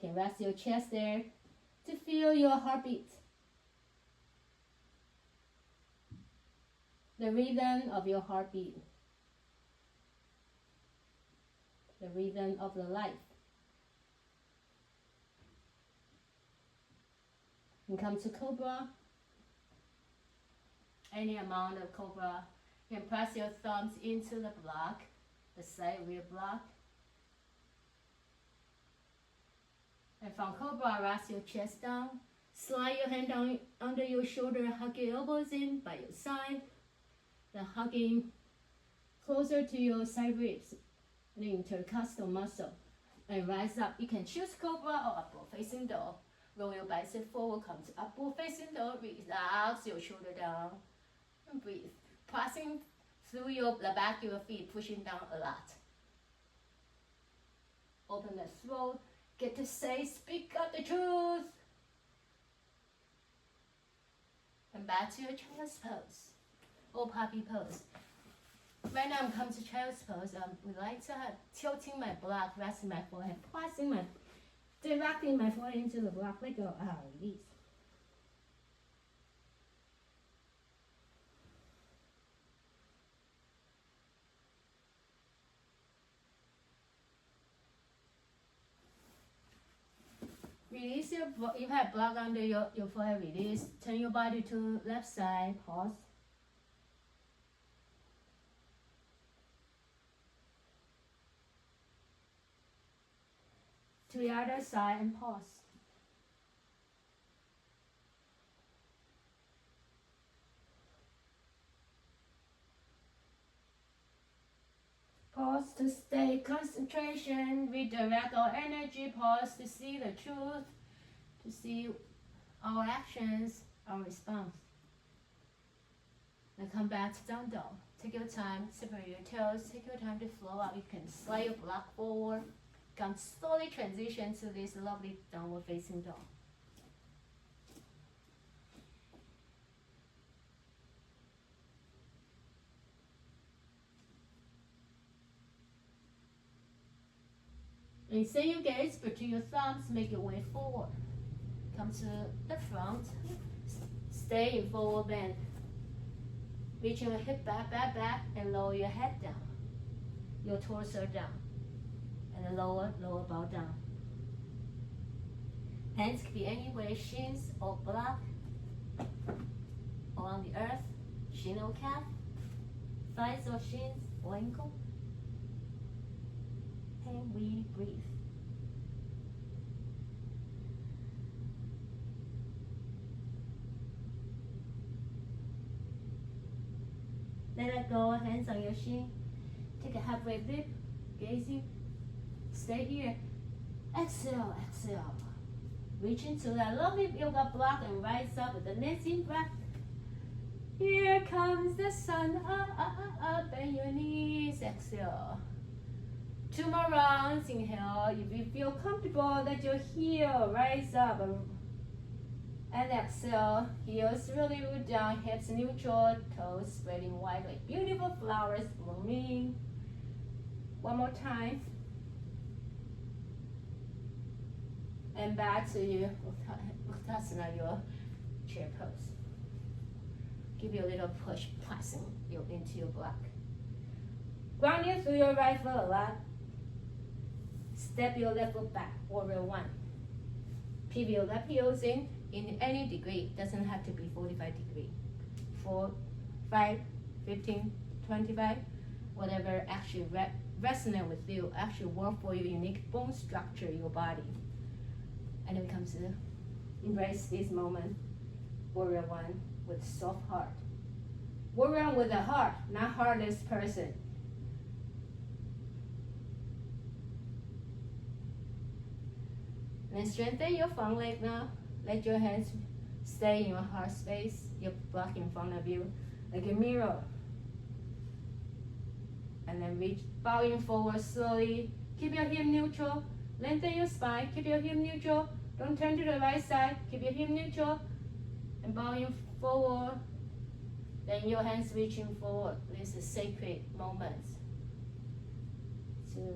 You can rest your chest there to feel your heartbeat. The rhythm of your heartbeat. The rhythm of the life. And come to Cobra. Any amount of Cobra. You can press your thumbs into the block, the side rear block. And from Cobra, rest your chest down. Slide your hand down under your shoulder, hug your elbows in by your side. Then hugging closer to your side ribs, the intercostal muscle. And rise up. You can choose Cobra or upward facing dog. Roll your bicep forward, come to upward facing dog. Relax your shoulder down. And breathe. Passing through the back of your feet, pushing down a lot. Open the throat. Get to say, speak out the truth. And back to your child's pose. Or puppy pose. Right now I'm coming to child's pose. We like to have tilting my block, resting my forehead, pressing directing my forehead into the block. Let go. Release. Release you have block under your forehead, release. Turn your body to left side, pause. To the other side and pause. Pause to stay concentration, redirect our energy, pause to see the truth, to see our actions, our response. Then come back to down dog. Take your time, separate your toes, take your time to flow out. You can slide your block forward. Come slowly transition to this lovely downward facing dog. And send your gaze between your thumbs, make your way forward. Come to the front, stay in forward bend. Reach your hip back, and lower your head down. Your torso down. And the lower bow down. Hands can be anywhere, shins or block, or on the earth, shin or calf, thighs or shins or ankle. And we breathe. Let it go, hands on your shin. Take a halfway dip, gazing. Stay here. Exhale, exhale. Reach into that lovely yoga block and rise up with the next in breath. Here comes the sun. Up, bend your knees. Exhale. 2 more rounds. Inhale. If you feel comfortable, let your heel rise up. And exhale, heels really root down, hips neutral, toes spreading widely. Beautiful flowers blooming. One more time. And back to your Uttanasana, your chair pose. Give you a little push, pressing you into your block. Ground you through your right foot a lot. Step your left foot back, warrior one. Pivot your left heels in any degree, doesn't have to be 45 degrees. 4, 5, 15, 25, whatever actually resonate with you, actually work for your unique bone structure, your body. And then it comes to embrace this moment, warrior one with soft heart. Warrior one with a heart, not heartless person. Then strengthen your front leg now. Let your hands stay in your heart space, your block in front of you, like a mirror. And then reach, bowing forward slowly. Keep your hip neutral. Lengthen your spine. Keep your hip neutral. Don't turn to the right side. Keep your hip neutral. And bowing forward. Then your hands reaching forward. This is a sacred moment to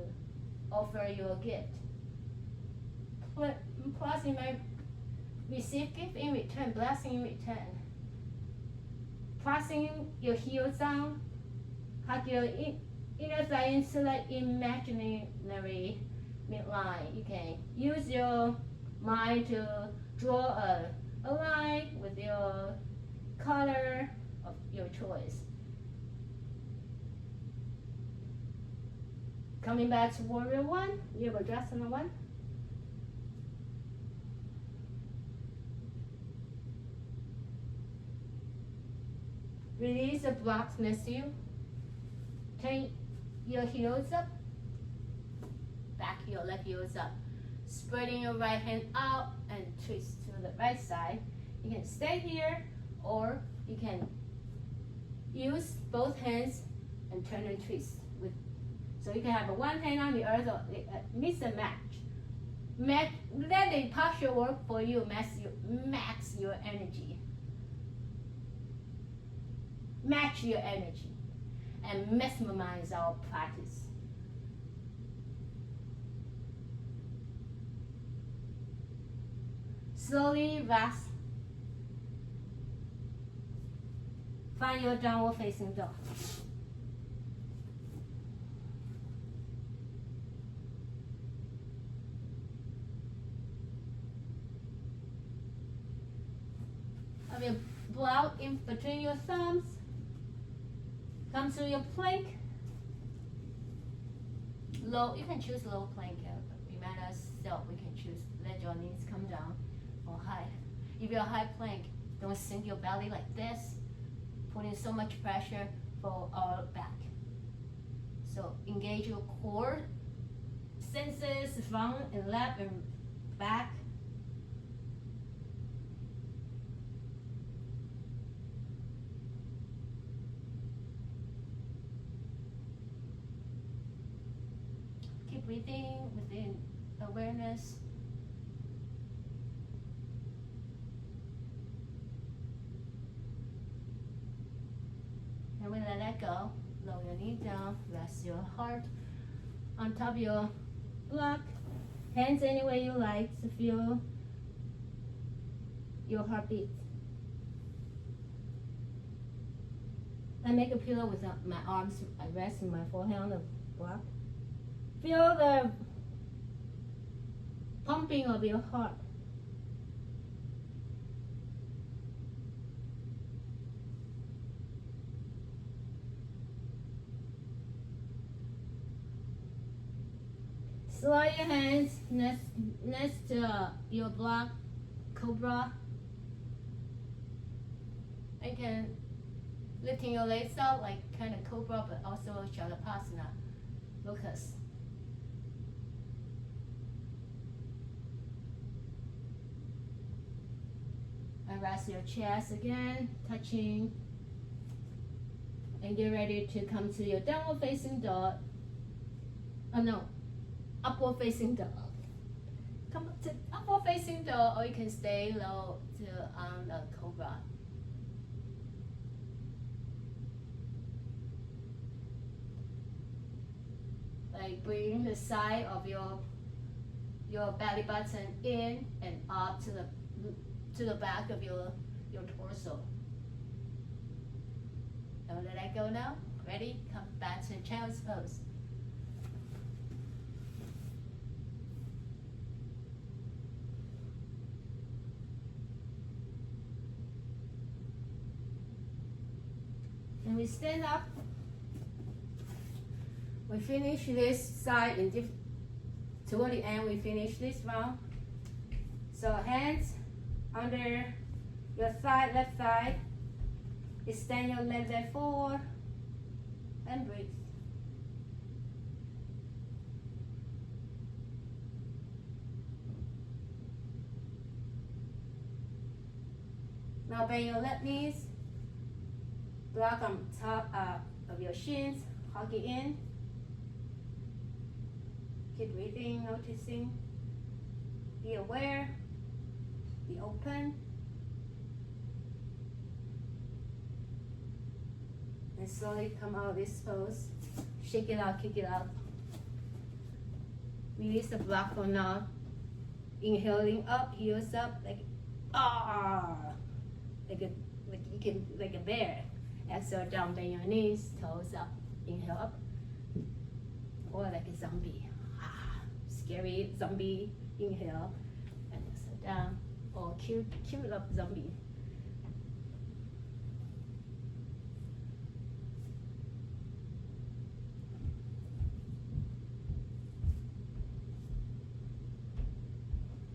offer your gift. Plus, you may receive gift in return, blessing in return. Pressing your heels down, hug your inner thigh into that imaginary midline. You can use your mind to draw a line with your color of your choice. Coming back to warrior one, you have Virabhadrasana one. Release the blocks next to you. Turn your heels up. Back your left heels up. Spreading your right hand out and twist to the right side. You can stay here or you can use both hands and turn and twist. So you can have one hand on the other, mix and match. Let the posture work for you, max your energy. Match your energy and maximize our practice. Slowly rest. Find your downward facing dog. Have your block in between your thumbs. Come to your plank. Low, you can choose low plank. Remind ourselves, we can choose, let your knees come down or high. If you're high plank, don't sink your belly like this, putting so much pressure for our back. So engage your core senses, front and left and back. Breathing within awareness. And when I let go, lower your knee down, rest your heart on top of your block. Hands any way you like to feel your heartbeat. I make a pillow with my arms. I rest in my forehead on the block. Feel the pumping of your heart. Slide your hands next to your block, cobra. You can lifting your legs out like kind of cobra, but also shalapasana, locust. And rest your chest again, touching. And get ready to come to your downward facing dog. Oh no, upward facing dog. Come to upward facing dog, or you can stay low to on the cobra. Like bring the side of your belly button in and up to the back of your torso. Don't let that go now. Ready? Come back to child's pose. And we stand up. We finish this side toward the end. We finish this round. So hands under your thigh, left thigh. Extend your left leg forward and breathe. Now bend your left knees. Block on top of your shins. Hug it in. Keep breathing, noticing. Be aware. Be open. And slowly come out of this pose. Shake it out, kick it out. Release the block for now. Inhaling up, heels up, like like a bear. Exhale down, bend your knees, toes up. Inhale up. Or like a zombie. Scary zombie. Inhale and exhale down. Or cute up zombie.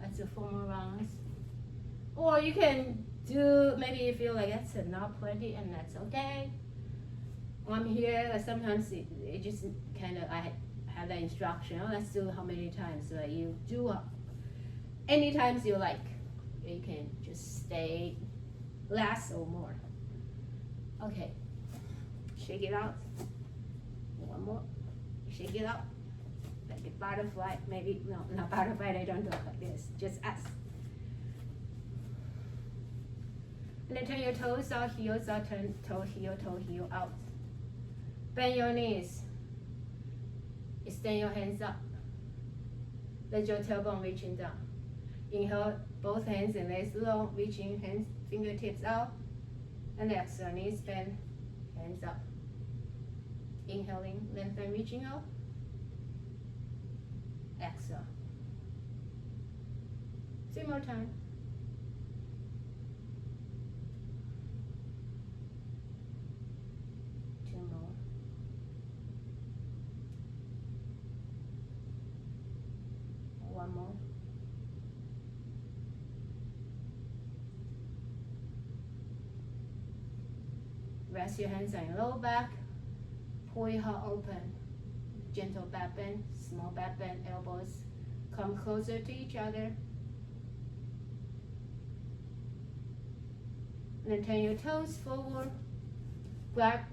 That's 4 more rounds. Or you can do, maybe you feel like that's not plenty, and that's okay. I'm here, sometimes it just kind of, I have that instruction, oh, let's do how many times. So you do any times you like. You can just stay less or more. Okay, shake it out. One more, shake it out. Like a butterfly, maybe, no, not butterfly, they don't do it like this, just us. And then turn your toes out, heels out, turn toe, heel out. Bend your knees. Extend your hands up. Let your tailbone reaching down. Inhale, both hands and legs long, reaching hands, fingertips out. And exhale, knees bend, hands up. Inhaling, lengthen, reaching out. Exhale. 3 more times. One more. Rest your hands on your lower back. Pull your heart open. Gentle back bend, small back bend, elbows come closer to each other. And then turn your toes forward.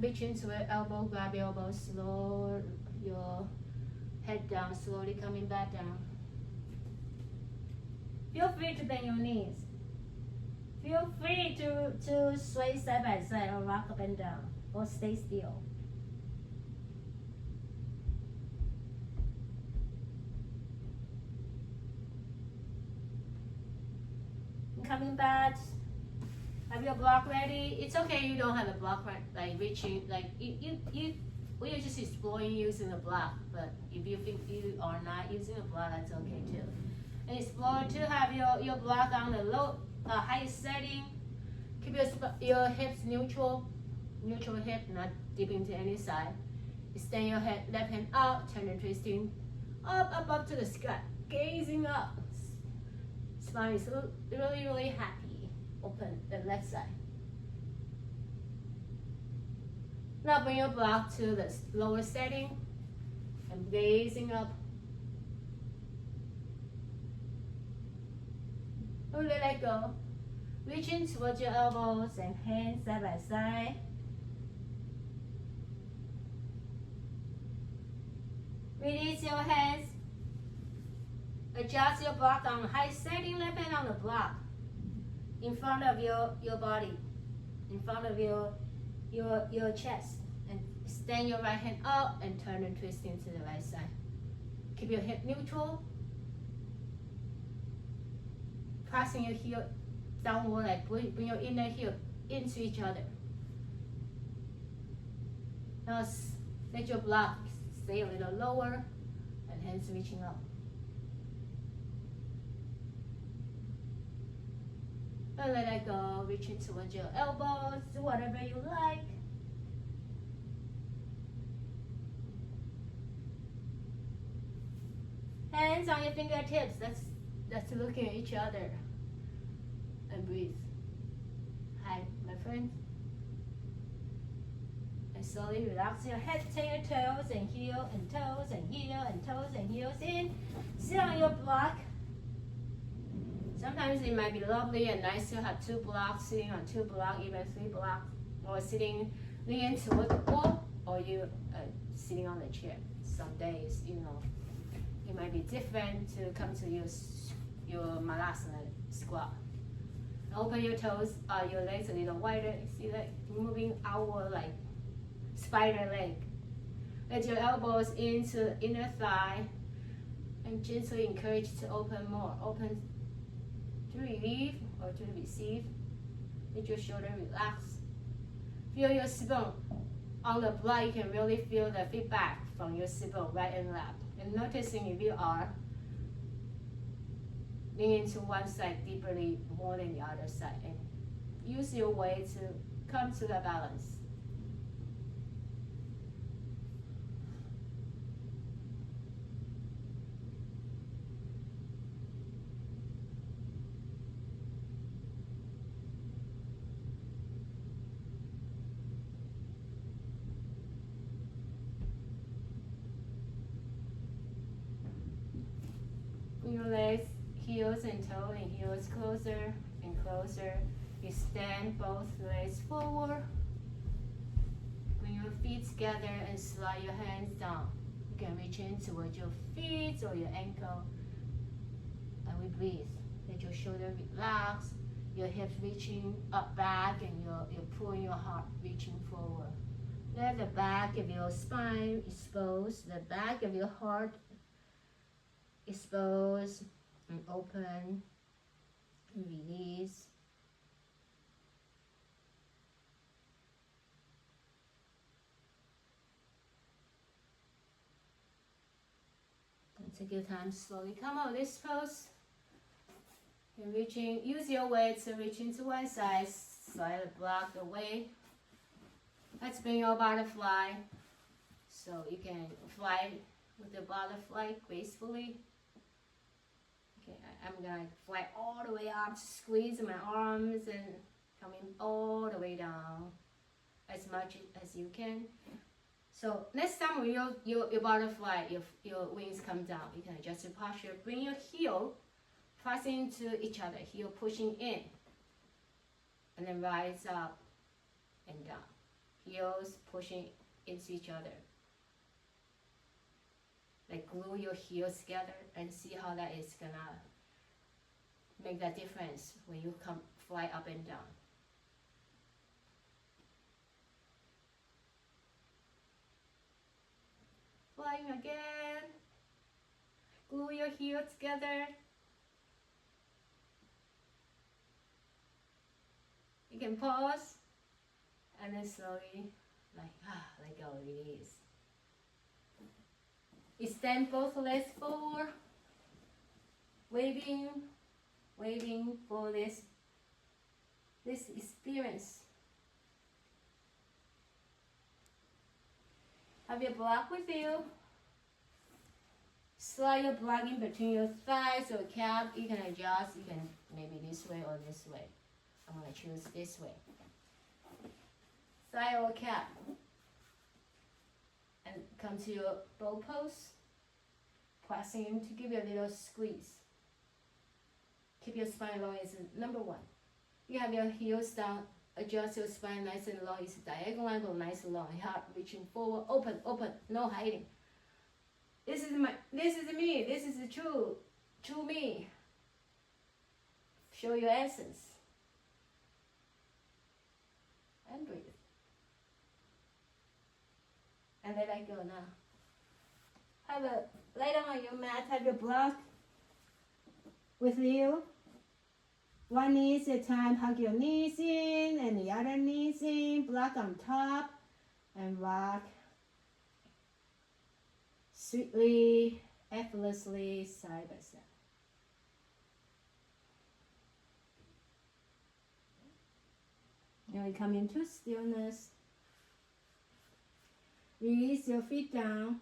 Reach into your elbow, grab your elbow, slow your head down, slowly coming back down. Feel free to bend your knees. Feel free to sway side by side or rock up and down or stay still. Coming back, have your block ready. It's okay you don't have a block right, like reaching, like we are just exploring using the block, but if you think you are not using a block, that's okay too. And explore to have your block on the low, highest setting. Keep your hips neutral hip, not deep into any side. Extend your head, left hand out, turn and twisting up to the sky, gazing up. Spine is really happy. Open the left side. Now bring your block to the lower setting and gazing up. Don't let it go. Reaching towards your elbows and hands side by side. Release your hands. Adjust your block on high, setting left hand on the block in front of your body, in front of your chest. And stand your right hand up and turn and twist into the right side. Keep your hip neutral. Pressing your heel downward, like bring your inner heel into each other. Now let your block stay a little lower and hands reaching up. And let it go, reaching towards your elbows, do whatever you like. Hands on your fingertips, that's looking at each other. And breathe. Hi, my friend. And slowly relax your head, take your toes and heel and toes and heel and toes and heels in. Sit on your block. Sometimes it might be lovely and nice to have two blocks, sitting on two blocks, even three blocks, or sitting leaning toward the wall, or you sitting on the chair. Some days, it might be different to come to your malasana squat. Open your toes, your legs a little wider. See that moving outward like spider leg. Let your elbows into inner thigh and gently encourage to open more. Open to relieve or to receive. Let your shoulder relax. Feel your sit bone on the block. You can really feel the feedback from your sit bone, right and left. And noticing if you are leaning to one side deeply more than the other side, and use your weight to come to the balance. Bring your legs, heels and toes and heels closer and closer. Extend both legs forward. Bring your feet together and slide your hands down. You can reach in towards your feet or your ankle. And we breathe. Let your shoulder relax. Your hips reaching up back, and you're pulling your heart reaching forward. Let the back of your spine expose, the back of your heart expose and open and release. And take your time, slowly come out of this pose. You're reaching, use your weight to reach into one side, slide the block away. Let's bring your butterfly. So you can fly with the butterfly gracefully. Okay, I'm gonna fly all the way up, squeeze my arms and coming all the way down as much as you can. So next time when your butterfly, your wings come down, you can adjust your posture. Bring your heel pressing to each other, heel pushing in, and then rise up and down. Heels pushing into each other. Like glue your heels together and see how that is gonna make that difference when you come fly up and down. Flying again. Glue your heels together. You can pause and then slowly let go, release. Extend both legs forward, waiting for this experience. Have your block with you. Slide your block in between your thighs or calf. You can adjust. You can maybe this way or this way. I'm going to choose this way. Thigh or calf. And come to your bow pose. Pressing in to give you a little squeeze. Keep your spine long is number one. You have your heels down. Adjust your spine nice and long. It's diagonal angle, nice and long. Heart reaching forward. Open, no hiding. This is me. This is the to me. Show your essence. And breathe. And let that go now. Lay down on your mat, have your block with you. One knee at a time, hug your knees in and the other knees in, block on top and rock sweetly, effortlessly, side by side. And we come into stillness. Release your feet down.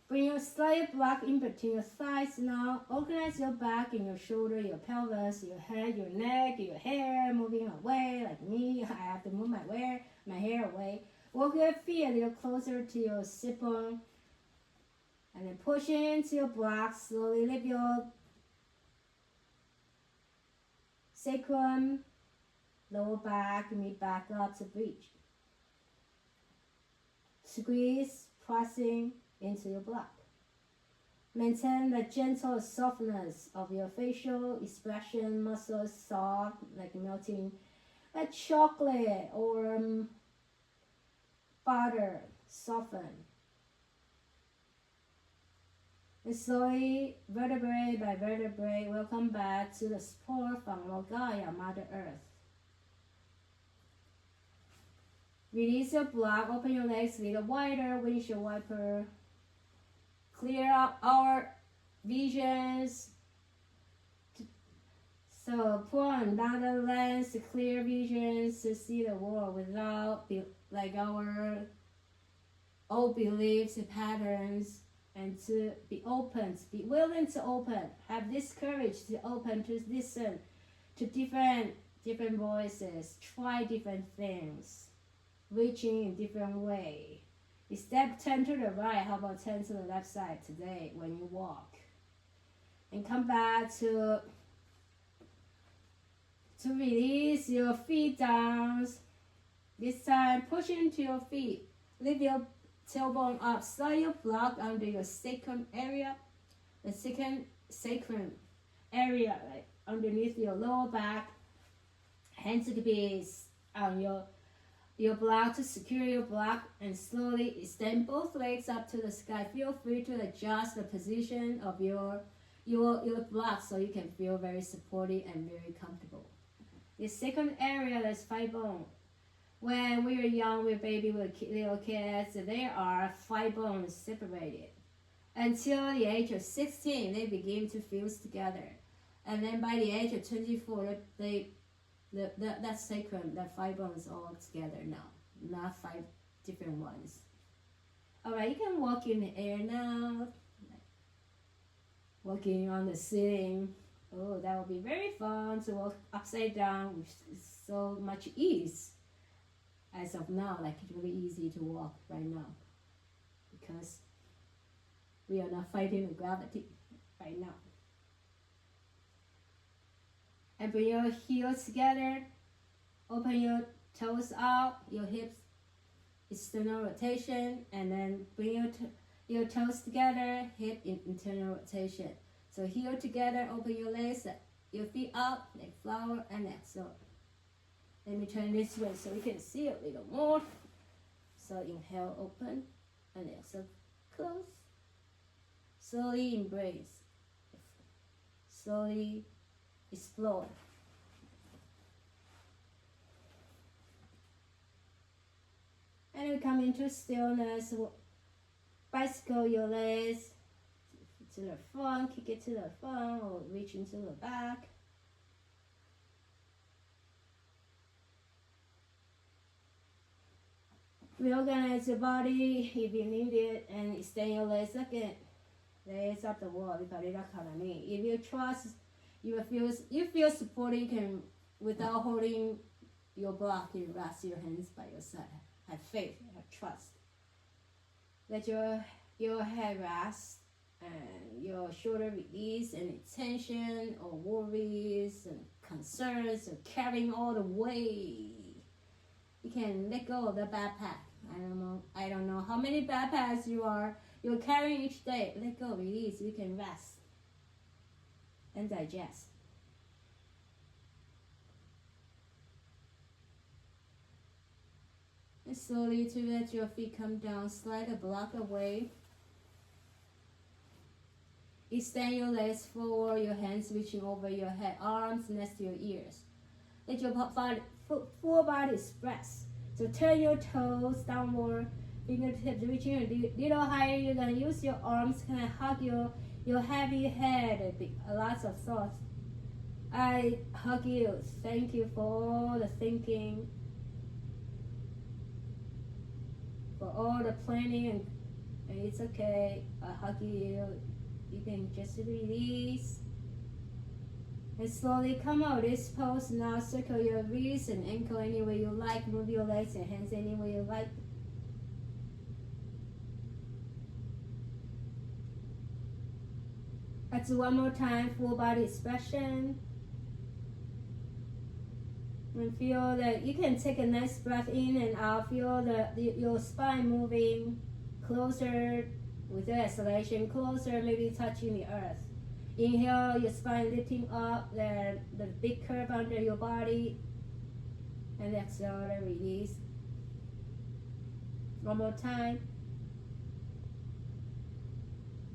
Bring your slight block in between your thighs now. Organize your back and your shoulder, your pelvis, your head, your neck, your hair moving away like me. I have to move my hair away. Walk your feet a little closer to your sit bone. And then push into your block. Slowly lift your sacrum, lower back, mid back up to bridge. Squeeze, pressing into your block. Maintain the gentle softness of your facial expression, muscles soft, like melting like chocolate or butter, soften. And slowly, vertebrae by vertebrae, welcome back to the support from Lord Gaia, Mother Earth. Release your block, open your legs a little wider, windshield wiper. Clear up our visions. So put on another lens to clear visions to see the world without like our old beliefs and patterns, and to be open, to be willing to open. Have this courage to open, to listen to different voices, try different things, reaching in different way. Step 10 to the right, how about 10 to the left side today when you walk? And come back to release your feet down. This time, push into your feet. Lift your tailbone up. Slide your block under your sacrum area. The second sacrum area, like underneath your lower back. Hands to the base on your block to secure your block, and slowly extend both legs up to the sky. Feel free to adjust the position of your block so you can feel very supported and very comfortable. The second area is thigh bone. When we were young, we were baby, we were little kids, there are thigh bones separated. Until the age of 16, they begin to fuse together. And then by the age of 24, that sacrum, that thigh bones all together now, not 5 different ones. Alright, you can walk in the air now, walking on the ceiling. Oh, that will be very fun to walk upside down with so much ease. As of now, like it's really easy to walk right now because we are not fighting the gravity right now. And bring your heels together. Open your toes out, your hips, external rotation, and then bring your toes together, hip internal rotation. So heel together, open your legs, your feet up, like flower, and exhale. Let me turn this way so we can see a little more. So inhale, open, and exhale, close. Slowly embrace. Slowly explore. And we come into stillness. Bicycle your legs to the front, kick it to the front, or reach into the back. Reorganize your body if you need it, and extend your legs again. Legs up the wall. If you trust, you feel supported. You can, without holding your block, you rest your hands by your side. Have faith, have trust. Let your head rest and your shoulder release any tension or worries and concerns or carrying all the weight. You can let go of the backpack. I don't know how many backpacks you're carrying each day. Let go, release. You can rest. and digest. And slowly to let your feet come down, slide a block away. Extend your legs forward, your hands reaching over your head, arms next to your ears. Let your full body express. So turn your toes downward, fingertips reaching a little higher. You're gonna use your arms, kind of hug your heavy head. Lots of thoughts. I hug you. Thank you for all the thinking, for all the planning, and it's okay. I hug you. You can just release. And slowly come out this pose. Now circle your wrists and ankle any way you like. Move your legs and hands any way you like. Let's do one more time. Full body expression. And feel that you can take a nice breath in and out. Feel your spine moving closer with the exhalation, closer, maybe touching the earth. Inhale, your spine lifting up, the big curve under your body. And exhale, release. One more time.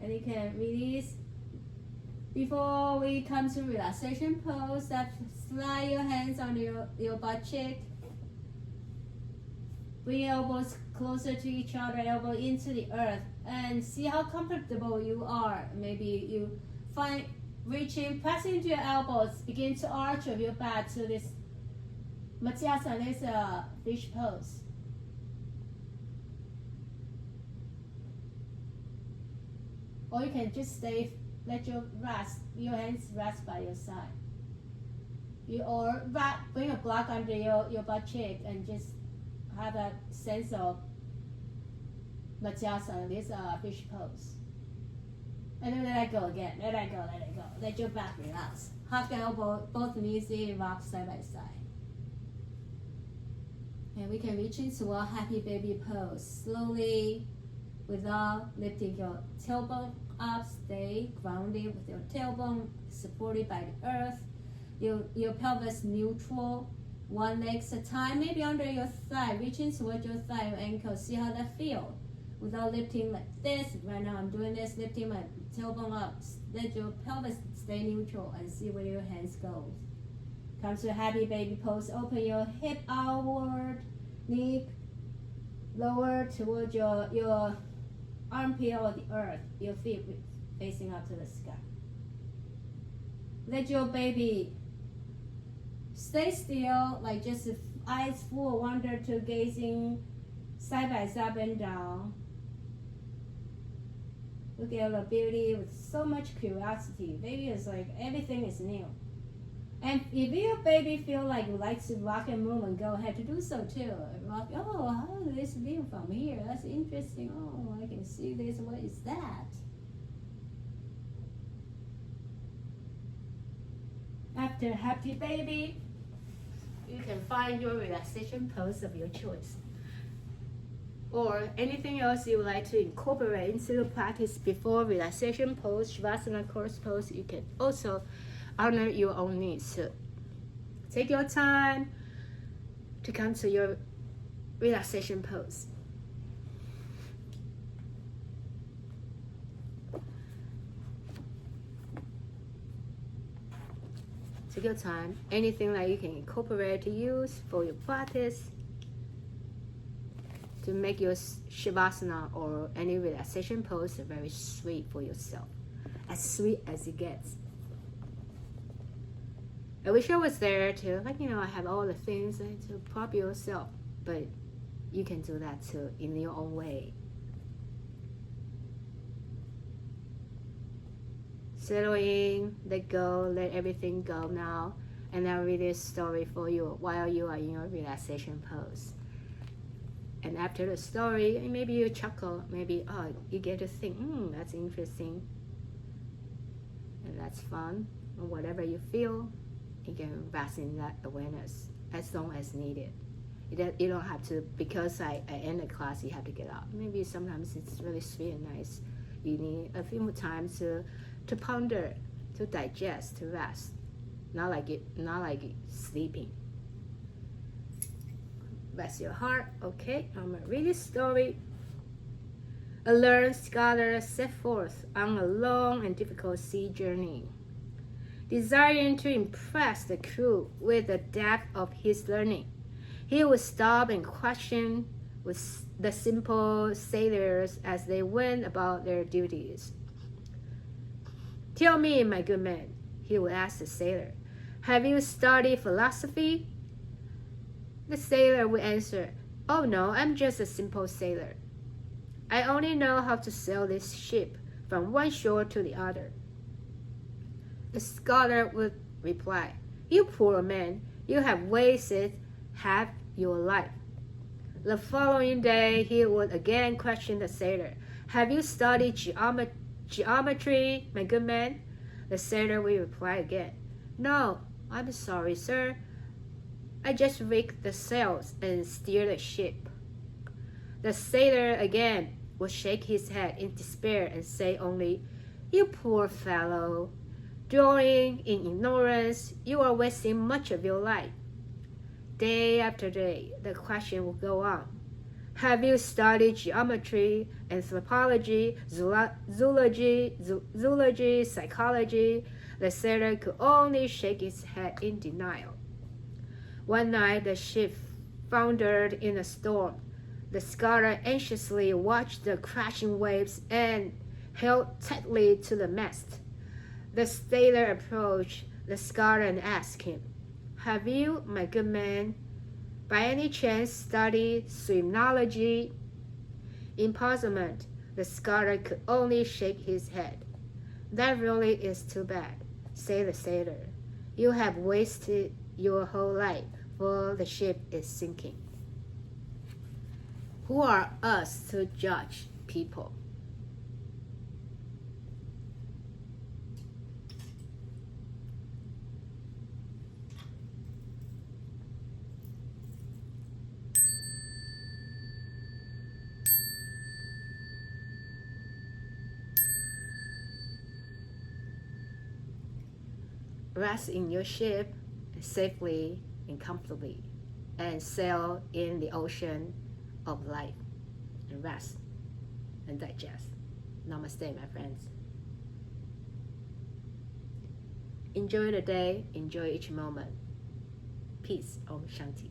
And you can release. Before we come to relaxation pose, slide your hands on your butt cheek. Bring your elbows closer to each other, elbow into the earth, and see how comfortable you are. Maybe you find reaching, pressing into your elbows, begin to arch of your back to this Matsuyasana, this fish pose. Or you can just stay, let your hands rest by your side. Or bring a block under your butt cheek and just have a sense of Matsuyasana, this fish pose. And then let it go again. Let it go. Let your back relax. Hug the elbow, both knees in, rock side by side. And we can reach into a happy baby pose. Slowly, without lifting your tailbone up, stay grounded with your tailbone supported by the earth. Your pelvis neutral, one leg at a time, maybe under your thigh, reaching towards your thigh, your ankle. See how that feels. Without lifting like this. Right now I'm doing this, lifting my tailbone up. Let your pelvis stay neutral and see where your hands go. Come to a happy baby pose. Open your hip outward, knee lower towards your armpit or the earth. Your feet facing up to the sky. Let your baby stay still, like just eyes full of wonder to gazing side by side up and down. Look at the beauty with so much curiosity. Baby is like everything is new. And if your baby feel like you like to rock and move, and go ahead to do so too. Rock, oh, how is this view from here? That's interesting. Oh, I can see this. What is that? After happy baby, you can find your relaxation pose of your choice. Or anything else you would like to incorporate into the practice before relaxation pose, Shavasana course pose. You can also honor your own needs. So take your time to come to your relaxation pose. Take your time. Anything that you can incorporate to use for your practice to make your Shavasana or any relaxation pose very sweet for yourself. As sweet as it gets. I wish I was there to, I have all the things to prop yourself, but you can do that too in your own way. Settle in, let go, let everything go now, and I'll read this story for you while you are in your relaxation pose. And after the story, maybe you chuckle, maybe you get to think, that's interesting, and that's fun, or whatever you feel. You can rest in that awareness as long as needed. You don't have to, because I end the class, you have to get up. Maybe sometimes it's really sweet and nice. You need a few more times to ponder, to digest, to rest, not like sleeping. Rest your heart. Okay, I'm gonna read this story. A learned scholar set forth on a long and difficult sea journey, desiring to impress the crew with the depth of his learning. He would stop and question with the simple sailors as they went about their duties. "Tell me, my good man," he would ask the sailor, "have you studied philosophy?" The sailor would answer, "Oh no, I'm just a simple sailor. I only know how to sail this ship from one shore to the other." The scholar would reply, "You poor man, you have wasted half your life." The following day, he would again question the sailor, "Have you studied geometry, my good man?" The sailor would reply again, "No, I'm sorry, sir. I just rigged the sails and steered the ship." The sailor again would shake his head in despair and say only, "You poor fellow, dwelling in ignorance, you are wasting much of your life." Day after day, the question would go on. "Have you studied geometry, anthropology, zoology, psychology?" The sailor could only shake his head in denial. One night, the ship foundered in a storm. The scholar anxiously watched the crashing waves and held tightly to the mast. The sailor approached the scholar and asked him, "Have you, my good man, by any chance studied swimnology?" In puzzlement, the scholar could only shake his head. "That really is too bad," said the sailor. "You have wasted your whole life, for the ship is sinking." Who are us to judge people? Rest in your ship safely and comfortably, and sail in the ocean of life, and rest and digest. Namaste, my friends. Enjoy the day, enjoy each moment. Peace, Om Shanti.